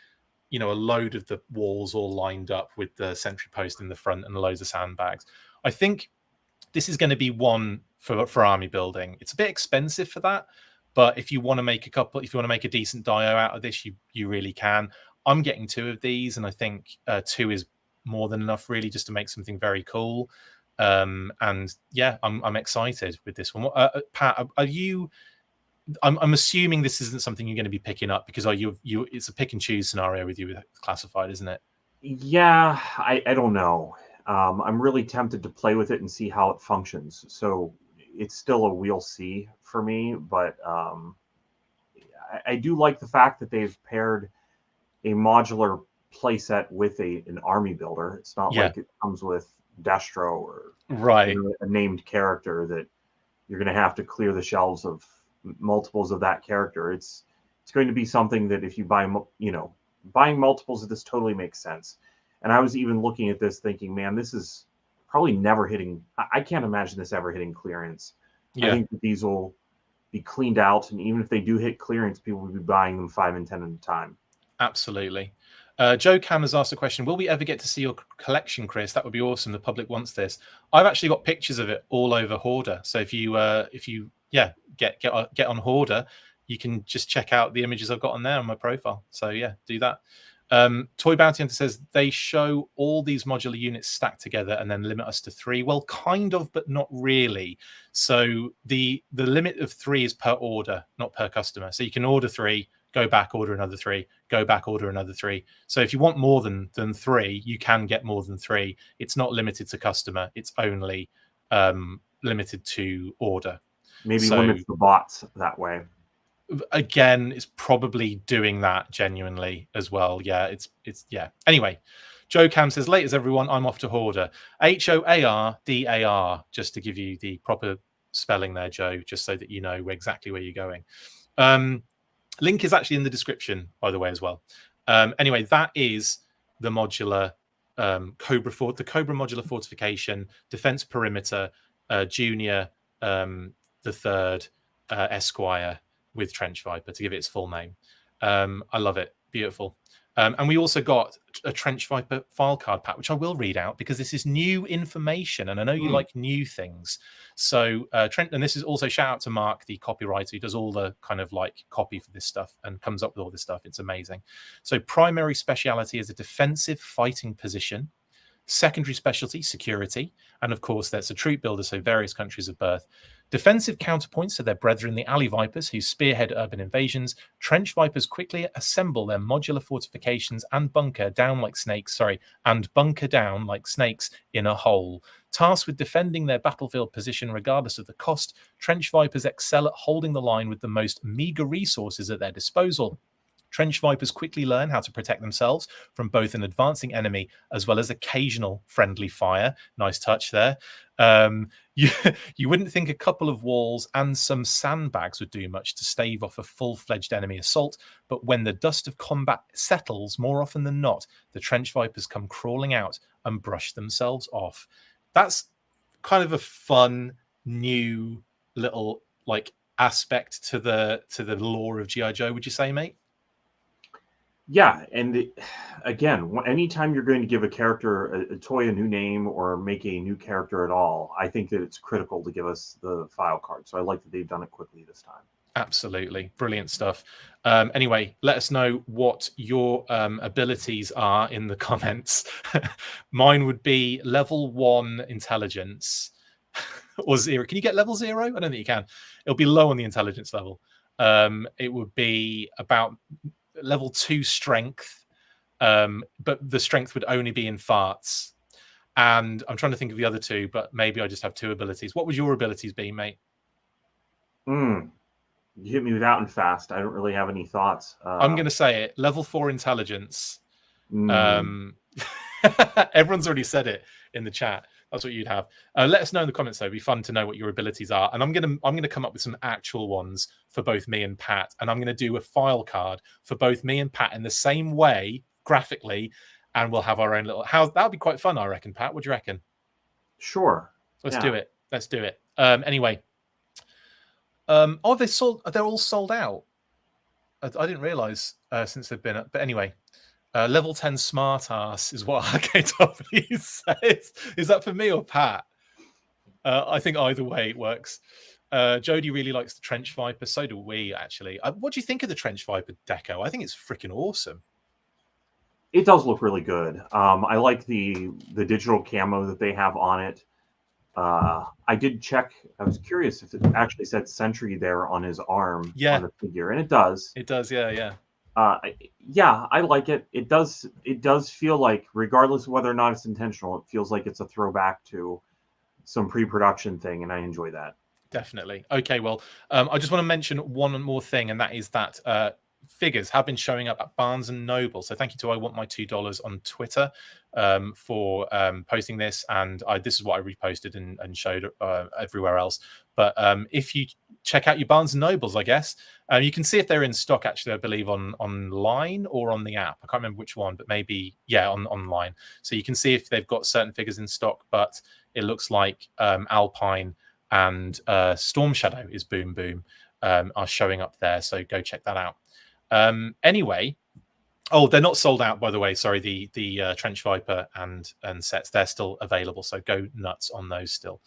a load of the walls all lined up with the sentry post in the front and loads of sandbags. I think this is going to be one for army building. It's a bit expensive for that, but if you want to make a decent dio out of this, you really can. I'm getting 2 of these, and I think 2 is more than enough, really, just to make something very cool. And yeah, I'm excited with this one. Pat, are you? I'm assuming this isn't something you're going to be picking up, because it's a pick and choose scenario with you with Classified, isn't it? Yeah, I don't know. I'm really tempted to play with it and see how it functions. So it's still a we'll see for me, but I do like the fact that they've paired a modular playset with an army builder. It's not like it comes with Destro or a named character that you're going to have to clear the shelves of multiples of that character. It's going to be something that if you buy, buying multiples of this totally makes sense. And I was even looking at this thinking, man, this is probably never hitting. I can't imagine this ever hitting clearance. I think that these will be cleaned out, and even if they do hit clearance, people will be buying them 5 and 10 at a time. Absolutely. Joe Cam has asked a question: will we ever get to see your collection, Chris? That would be awesome. The public wants this. I've actually got pictures of it all over Hoarder. So if you get on Hoarder, you can just check out the images I've got on there on my profile. So yeah, do that. Toy Bounty Hunter says they show all these modular units stacked together and then limit us to 3. Well, kind of, but not really. So the limit of 3 is per order, not per customer. So you can order 3, go back, order another 3, go back, order another 3. So if you want more than 3, you can get more than 3. It's not limited to customer. It's only limited to order. Maybe limits the bots that way. again, it's probably doing that genuinely as well. Yeah, it's yeah. Anyway, Joe Cam says, "Late as everyone, I'm off to Hoarder. HOARDAR, just to give you the proper spelling there, Joe, just so that you know exactly where you're going. Link is actually in the description, by the way, as well. Anyway, that is the modular Cobra Fort, the Cobra modular fortification, defense perimeter, junior, the third Esquire with Trench Viper, to give it its full name. I love it. Beautiful. And we also got a Trench Viper file card pack, which I will read out because this is new information, and I know you like new things. So Trent, and this is also shout out to Mark, the copywriter, who does all the kind of like copy for this stuff and comes up with all this stuff. It's amazing. So primary speciality is a defensive fighting position. Secondary specialty, security. And of course, that's a troop builder, so various countries of birth. Defensive counterpoints to their brethren, the Alley Vipers, who spearhead urban invasions. Trench Vipers quickly assemble their modular fortifications and bunker down like snakes, in a hole. Tasked with defending their battlefield position regardless of the cost, Trench Vipers excel at holding the line with the most meager resources at their disposal. Trench Vipers quickly learn how to protect themselves from both an advancing enemy as well as occasional friendly fire. Nice touch there. You wouldn't think a couple of walls and some sandbags would do much to stave off a full-fledged enemy assault, but when the dust of combat settles, more often than not, the Trench Vipers come crawling out and brush themselves off. That's kind of a fun, new little like aspect to the lore of G.I. Joe, would you say, mate? Yeah, and again, anytime you're going to give a character, a toy, a new name, or make a new character at all, I think that it's critical to give us the file card. So I like that they've done it quickly this time. Absolutely. Brilliant stuff. Anyway, let us know what your abilities are in the comments. Mine would be level 1 intelligence or 0. Can you get level 0? I don't think you can. It'll be low on the intelligence level. It would be about level 2 strength, but the strength would only be in farts. And I'm trying to think of the other two, but maybe I just have 2 abilities. What would your abilities be, mate? You hit me with out and fast. I don't really have any thoughts. I'm going to say it. Level 4 intelligence. Everyone's already said it in the chat. That's what you'd have. Let us know in the comments, though. It'd be fun to know what your abilities are. And I'm gonna come up with some actual ones for both me and Pat. And I'm gonna do a file card for both me and Pat in the same way, graphically, and we'll have our own little. That'd be quite fun, I reckon. Pat, what do you reckon? Sure. Let's do it. Let's do it. Anyway. They're all sold out. I didn't realize since they've been up. But anyway. Level 10 smart ass is what RKW says. Is that for me or Pat? I think either way it works. Jody really likes the Trench Viper. So do we, actually. What do you think of the Trench Viper deco? I think it's freaking awesome. It does look really good. I like the digital camo that they have on it. I did check. I was curious if it actually said Sentry there on his arm on the figure, and it does. It does, yeah. Yeah, I like it. It does feel like, regardless of whether or not it's intentional, it feels like it's a throwback to some pre-production thing, and I enjoy that. Definitely. Okay, well, I just want to mention one more thing, and that is that figures have been showing up at Barnes & Noble. So thank you to I Want My $2 on Twitter for posting this, and this is what I reposted and showed everywhere else. But if you check out your Barnes & Nobles, I guess, you can see if they're in stock, actually, I believe, online or on the app. I can't remember which one, but maybe, online. So you can see if they've got certain figures in stock, but it looks like Alpine and Storm Shadow is Boom Boom are showing up there. So go check that out. Anyway, they're not sold out, by the way. Sorry, the Trench Viper and sets, they're still available. So go nuts on those still.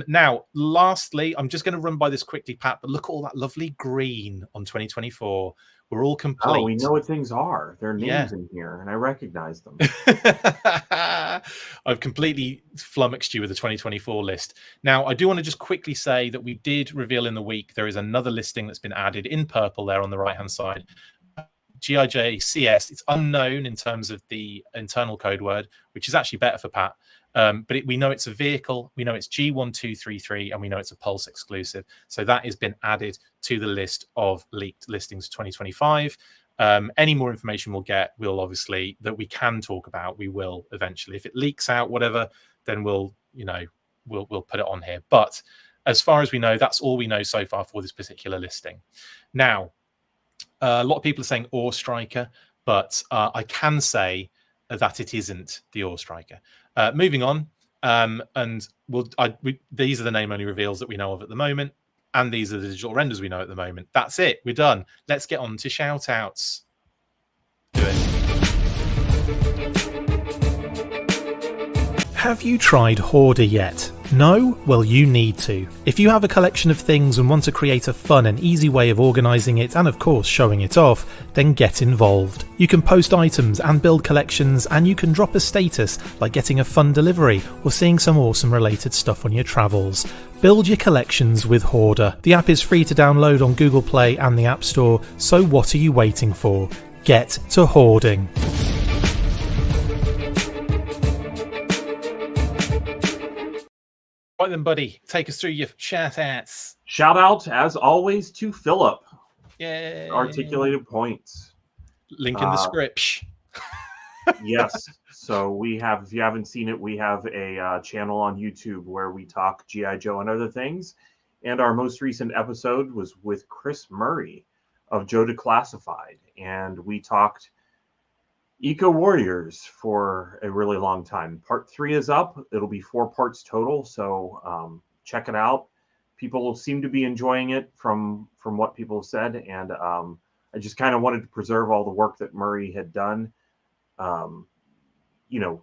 Now, lastly, I'm just going to run by this quickly, Pat, but look at all that lovely green on 2024. We're all complete. Oh, we know what things are. There are names in here, and I recognize them. I've completely flummoxed you with the 2024 list. Now, I do want to just quickly say that we did reveal in the week there is another listing that's been added in purple there on the right-hand side. GIJ CS. It's unknown in terms of the internal code word, which is actually better for Pat. But we know it's a vehicle, we know it's G1233, and we know it's a Pulse exclusive. So that has been added to the list of leaked listings 2025. Any more information we'll get, we'll obviously, that we can talk about, we will eventually. If it leaks out, whatever, then we'll put it on here. But as far as we know, that's all we know so far for this particular listing. Now, a lot of people are saying Ore Striker, but I can say that it isn't the Ore Striker. Moving on, and these are the name only reveals that we know of at the moment, and these are the digital renders we know at the moment. That's it. We're done. Let's get on to shout outs. Do it. Have you tried HOARDAR yet? No? Well, you need to. If you have a collection of things and want to create a fun and easy way of organising it and of course showing it off, then get involved. You can post items and build collections, and you can drop a status like getting a fun delivery or seeing some awesome related stuff on your travels. Build your collections with HOARDAR. The app is free to download on Google Play and the App Store, so what are you waiting for? Get to hoarding. Right then, buddy, take us through your shout outs. Shout out, as always, to Philip. Yay. Articulated Points. Link in the script. Yes. So we have, if you haven't seen it, we have a channel on YouTube where we talk G.I. Joe and other things. And our most recent episode was with Chris Murray of Joe Declassified. And we talked Eco Warriors for a really long time. Part 3 is up. It'll be 4 parts total. So check it out. People seem to be enjoying it from what people have said. And I just kind of wanted to preserve all the work that Murray had done.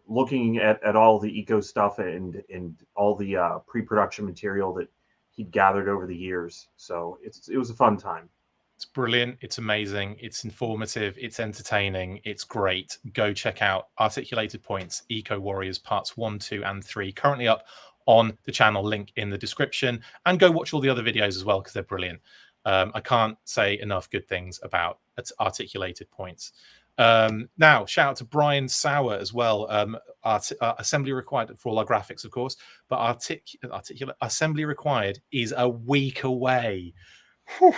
Looking at all the eco stuff and all the pre-production material that he'd gathered over the years. So it was a fun time. It's brilliant. It's amazing. It's informative. It's entertaining. It's great. Go check out Articulated Points, Eco Warriors Parts 1, 2, and 3. Currently up on the channel, link in the description. And go watch all the other videos as well, because they're brilliant. I can't say enough good things about Articulated Points. Now, shout out to Brian Sauer as well. Assembly required for all our graphics, of course. But assembly required is a week away. Whew.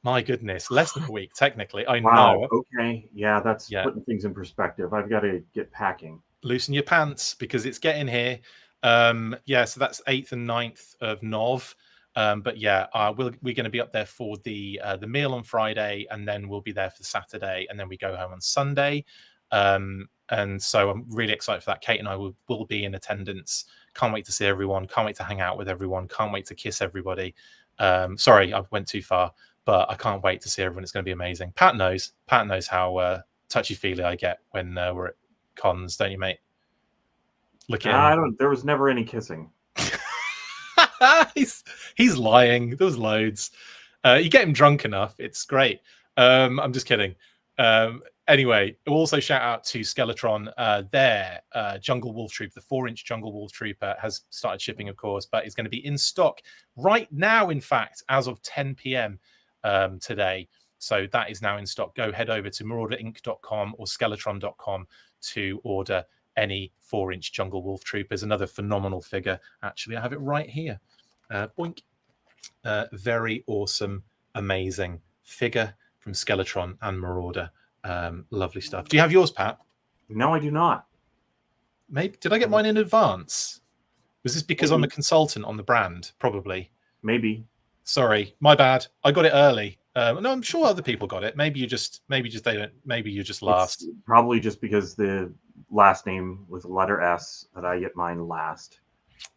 My goodness, less than a week, technically. I know. Okay. Yeah, that's putting things in perspective. I've got to get packing. Loosen your pants because it's getting here. So that's 8th and 9th of Nov. But yeah, we're going to be up there for the meal on Friday, and then we'll be there for Saturday, and then we go home on Sunday. And so I'm really excited for that. Kate and I will be in attendance. Can't wait to see everyone. Can't wait to hang out with everyone. Can't wait to kiss everybody. Sorry, I went too far. But I can't wait to see everyone. It's going to be amazing. Pat knows how touchy-feely I get when we're at cons, don't you, mate? Look at him. There was never any kissing. He's lying. There was loads. You get him drunk enough. It's great. I'm just kidding. Anyway, we'll also shout out to Skeletron. Their Jungle Wolf Troop, the 4-inch Jungle Wolf Trooper, has started shipping, of course, but is going to be in stock right now, in fact, as of 10 p.m. Today. So that is now in stock. Go head over to marauderinc.com or skeletron.com to order any 4-inch Jungle Wolf Troopers. Another phenomenal figure. Actually, I have it right here. Boink. Very awesome, amazing figure from Skeletron and Marauder. Lovely stuff. Do you have yours, Pat? No, I do not. Maybe did I get mine in advance? Was this because I'm a consultant on the brand? Probably. Maybe. Sorry, my bad. I got it early. No, I'm sure other people got it. Maybe you're just last. It's probably just because the last name with the letter S that I get mine last.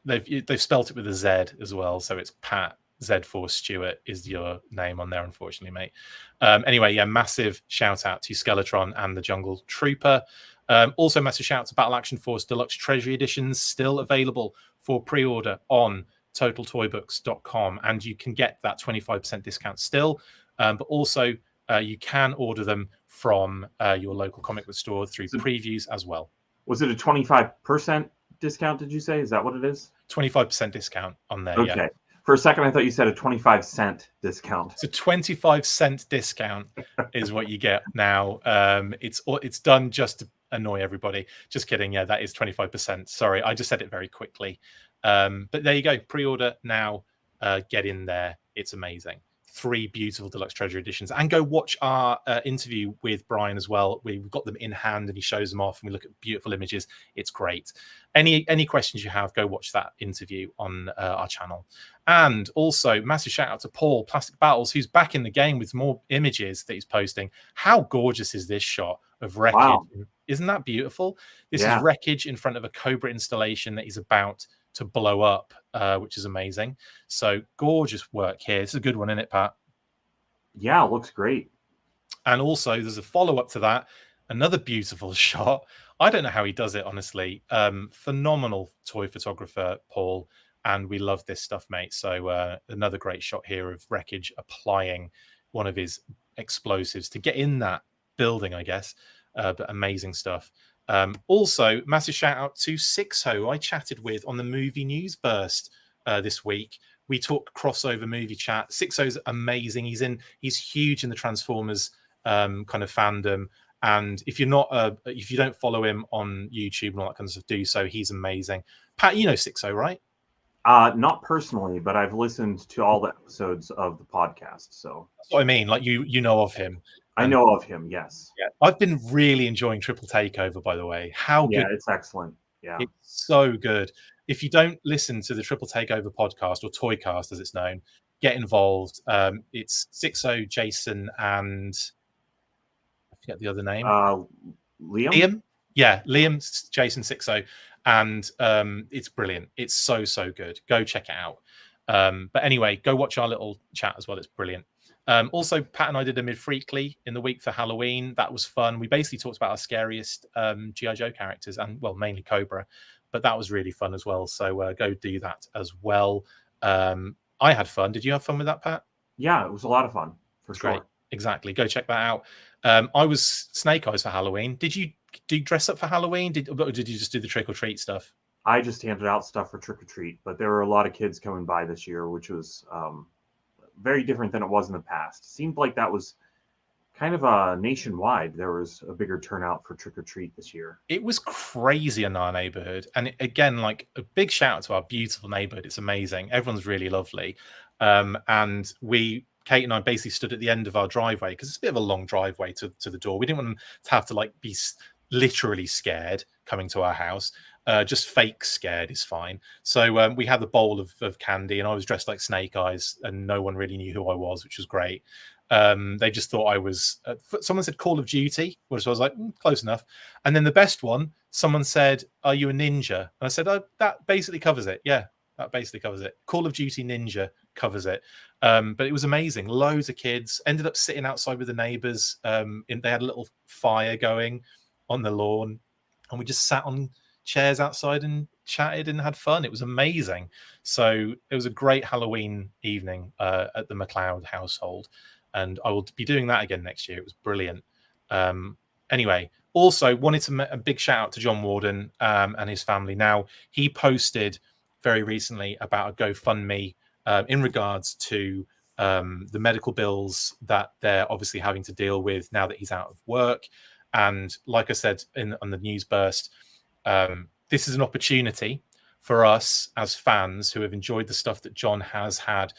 They've spelt it with a Z as well, so it's Pat Z4 Stewart is your name on there, unfortunately, mate. Anyway, yeah, massive shout out to Skeletron and the Jungle Trooper. Also, massive shout out to Battle Action Force Deluxe Treasury Editions, still available for pre-order on totaltoybooks.com, and you can get that 25% discount still. But also, you can order them from your local comic book store through previews as well. Was it a 25% discount, did you say? Is that what it is? 25% discount on there, okay. Yeah. For a second, I thought you said a 25-cent discount. It's a 25-cent discount is what you get now. It's done just to annoy everybody. Just kidding. Yeah, that is 25%. Sorry, I just said it very quickly. But there you go. Pre-order now. Get in there. It's amazing. 3 beautiful deluxe treasure editions, and go watch our interview with Brian as well. We've got them in hand and he shows them off and we look at beautiful images. It's great. Any questions you have, go watch that interview on our channel. And also massive shout out to Paul Plastic Battles, who's back in the game with more images that he's posting. How gorgeous is this shot of wreckage? Wow. Isn't that beautiful? This is wreckage in front of a Cobra installation that he's about to blow up, which is amazing. So gorgeous work here. It's a good one, isn't it, Pat? Yeah, it looks great. And also there's a follow-up to that, another beautiful shot. I don't know how he does it, honestly. Phenomenal toy photographer, Paul, and we love this stuff, mate. So another great shot here of wreckage applying one of his explosives to get in that building, I guess. But amazing stuff. Also, massive shout out to Sixho, I chatted with on the movie news burst this week. We talk crossover movie chat. Sixho's amazing. He's huge in the Transformers kind of fandom. And if you don't follow him on YouTube and all that kind of stuff, do so. He's amazing. Pat, you know Sixho, right? Not personally, but I've listened to all the episodes of the podcast. So that's what I mean. Like you know of him. I know of him, yes. Yeah, I've been really enjoying Triple Takeover, by the way. How good? Yeah, it's excellent. Yeah, it's so good. If you don't listen to the Triple Takeover podcast, or Toycast as it's known, get involved. It's Sixho, Jason, and I forget the other name. Liam? Yeah, Liam, Jason, Sixho, and it's brilliant. It's so good. Go check it out. But anyway, go watch our little chat as well. It's brilliant. Also, Pat and I did a mid-freakly in the week for Halloween. That was fun. We basically talked about our scariest G.I. Joe characters, and well, mainly Cobra, but that was really fun as well. So go do that as well. I had fun. Did you have fun with that, Pat? Yeah, it was a lot of fun, for sure. Great. Exactly. Go check that out. I was Snake Eyes for Halloween. Did you dress up for Halloween? Or did you just do the trick-or-treat stuff? I just handed out stuff for trick-or-treat, but there were a lot of kids coming by this year, which was very different than it was in the past. Seemed like that was kind of nationwide. There was a bigger turnout for trick-or-treat this year. It was crazy in our neighborhood. And again, like a big shout out to our beautiful neighborhood. It's amazing. Everyone's really lovely. And Kate and I basically stood at the end of our driveway because it's a bit of a long driveway to the door. We didn't want them to have to like be literally scared coming to our house. Just fake scared is fine. So we had the bowl of candy, and I was dressed like Snake Eyes, and no one really knew who I was, which was great. They just thought I was. Someone said Call of Duty, which I was like, close enough. And then the best one, someone said, "Are you a ninja?" And I said, "Oh, that basically covers it. Yeah, that basically covers it. Call of Duty Ninja covers it." But it was amazing. Loads of kids ended up sitting outside with the neighbors. They had a little fire going on the lawn, and we just sat on chairs outside and chatted and had fun. It was amazing. So it was a great Halloween evening at the McLeod household, and I will be doing that again next year. It was brilliant. Anyway, also wanted to make a big shout out to John Warden and his family. Now, he posted very recently about a GoFundMe in regards to the medical bills that they're obviously having to deal with now that he's out of work. And like I said on the news burst, this is an opportunity for us as fans who have enjoyed the stuff that John has had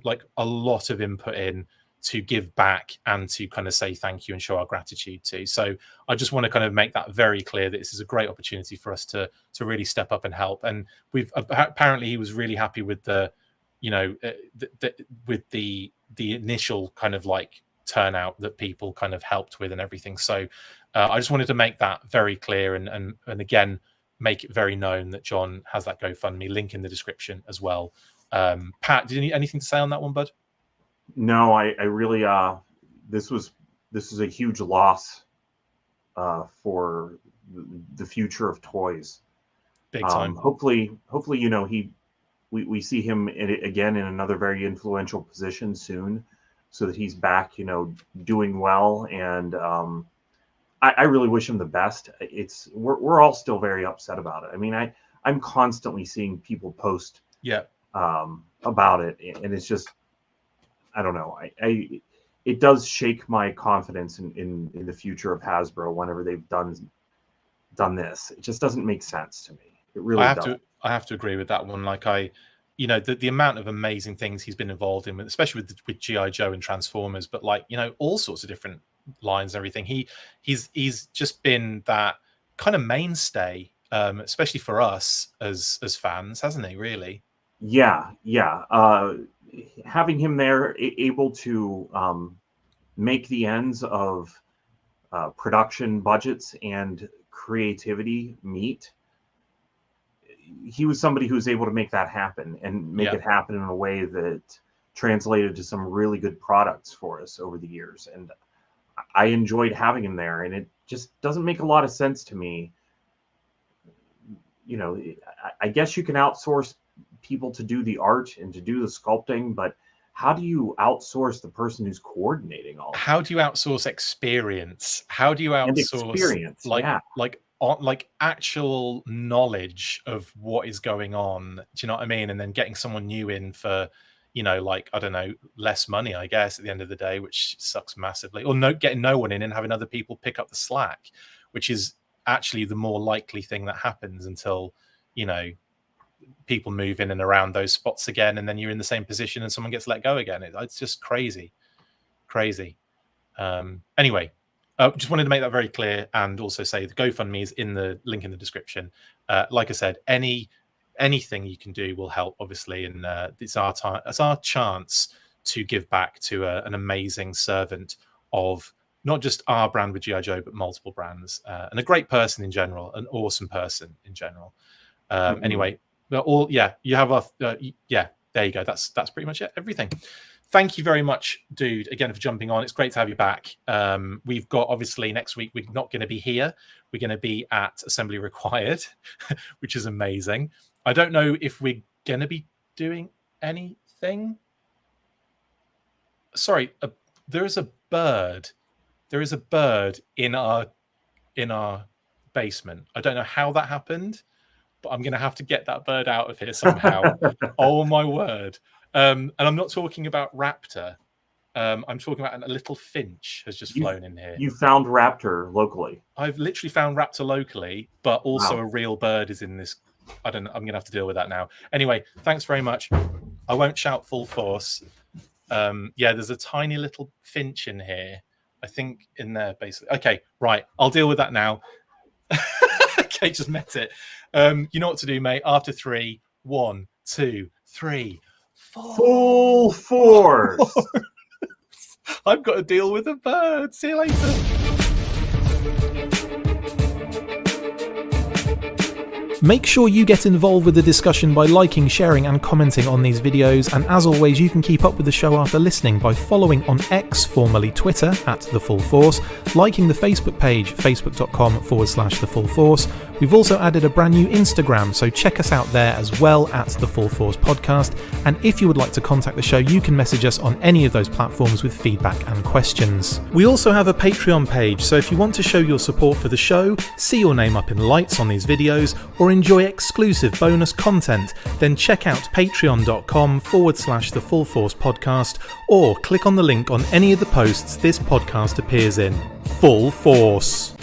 like a lot of input in, to give back and to kind of say thank you and show our gratitude to. So I just want to kind of make that very clear that this is a great opportunity for us to really step up and help. And apparently he was really happy with with the initial kind of like turnout that people kind of helped with and everything. So I just wanted to make that very clear and again make it very known that John has that GoFundMe link in the description as well. Pat, did you need anything to say on that one, bud? No, I really this was a huge loss for the future of toys. Big time. Hopefully we see him again in another very influential position soon, so that he's back, doing well. And I really wish him the best. We're all still very upset about it. I mean, I'm constantly seeing people post about it, and it's just, I don't know. It does shake my confidence in the future of Hasbro whenever they've done this. It just doesn't make sense to me. It really doesn't. I have to agree with that one. Like the amount of amazing things he's been involved in, especially with G.I. Joe and Transformers, but like, all sorts of different lines and everything. He's just been that kind of mainstay, especially for us as fans, hasn't he? Really? Yeah. Having him there, able to make the ends of production budgets and creativity meet. He was somebody who was able to make that happen and make it happen in a way that translated to some really good products for us over the years. And I enjoyed having him there, and it just doesn't make a lot of sense to me. I guess you can outsource people to do the art and to do the sculpting, but how do you outsource the person who's coordinating all? How do you outsource experience? How do you outsource like actual knowledge of what is going on? Do you know what I mean? And then getting someone new in for, I don't know, less money, I guess, at the end of the day, which sucks massively. Or getting no one in and having other people pick up the slack, which is actually the more likely thing that happens until, people move in and around those spots again, and then you're in the same position and someone gets let go again. It's just crazy. Anyway, just wanted to make that very clear, and also say the GoFundMe is in the link in the description. Like I said, anything you can do will help, obviously, and it's our chance to give back to an amazing servant of not just our brand with G.I. Joe, but multiple brands, and a great person in general, an awesome person in general. Anyway, you have there you go. That's pretty much it. Everything. Thank you very much, dude, again, for jumping on. It's great to have you back. We've got, obviously, next week, we're not going to be here. We're going to be at Assembly Required, which is amazing. I don't know if we're going to be doing anything. Sorry, there is a bird. There is a bird in our basement. I don't know how that happened, but I'm going to have to get that bird out of here somehow. Oh, my word. And I'm not talking about raptor. I'm talking about a little finch has just flown in here. You found raptor locally? I've literally found raptor locally, but also a real bird is in this. I don't know. I'm going to have to deal with that now. Anyway, thanks very much. I won't shout full force. There's a tiny little finch in here. I think in there, basically. Okay, right. I'll deal with that now. Okay, just met it. You know what to do, mate. After 3, 1, 2, 3, 4. Full force. I've got to deal with a bird. See you later. Make sure you get involved with the discussion by liking, sharing and commenting on these videos, and as always you can keep up with the show after listening by following on X, formerly Twitter, @TheFullForce, liking the Facebook page, facebook.com/TheFullForce. We've also added a brand new Instagram, so check us out there as well, @TheFullForce Podcast, and if you would like to contact the show you can message us on any of those platforms with feedback and questions. We also have a Patreon page, so if you want to show your support for the show, see your name up in lights on these videos, or enjoy exclusive bonus content, then check out patreon.com/TheFullForce Podcast, or click on the link on any of the posts this podcast appears in. Full Force.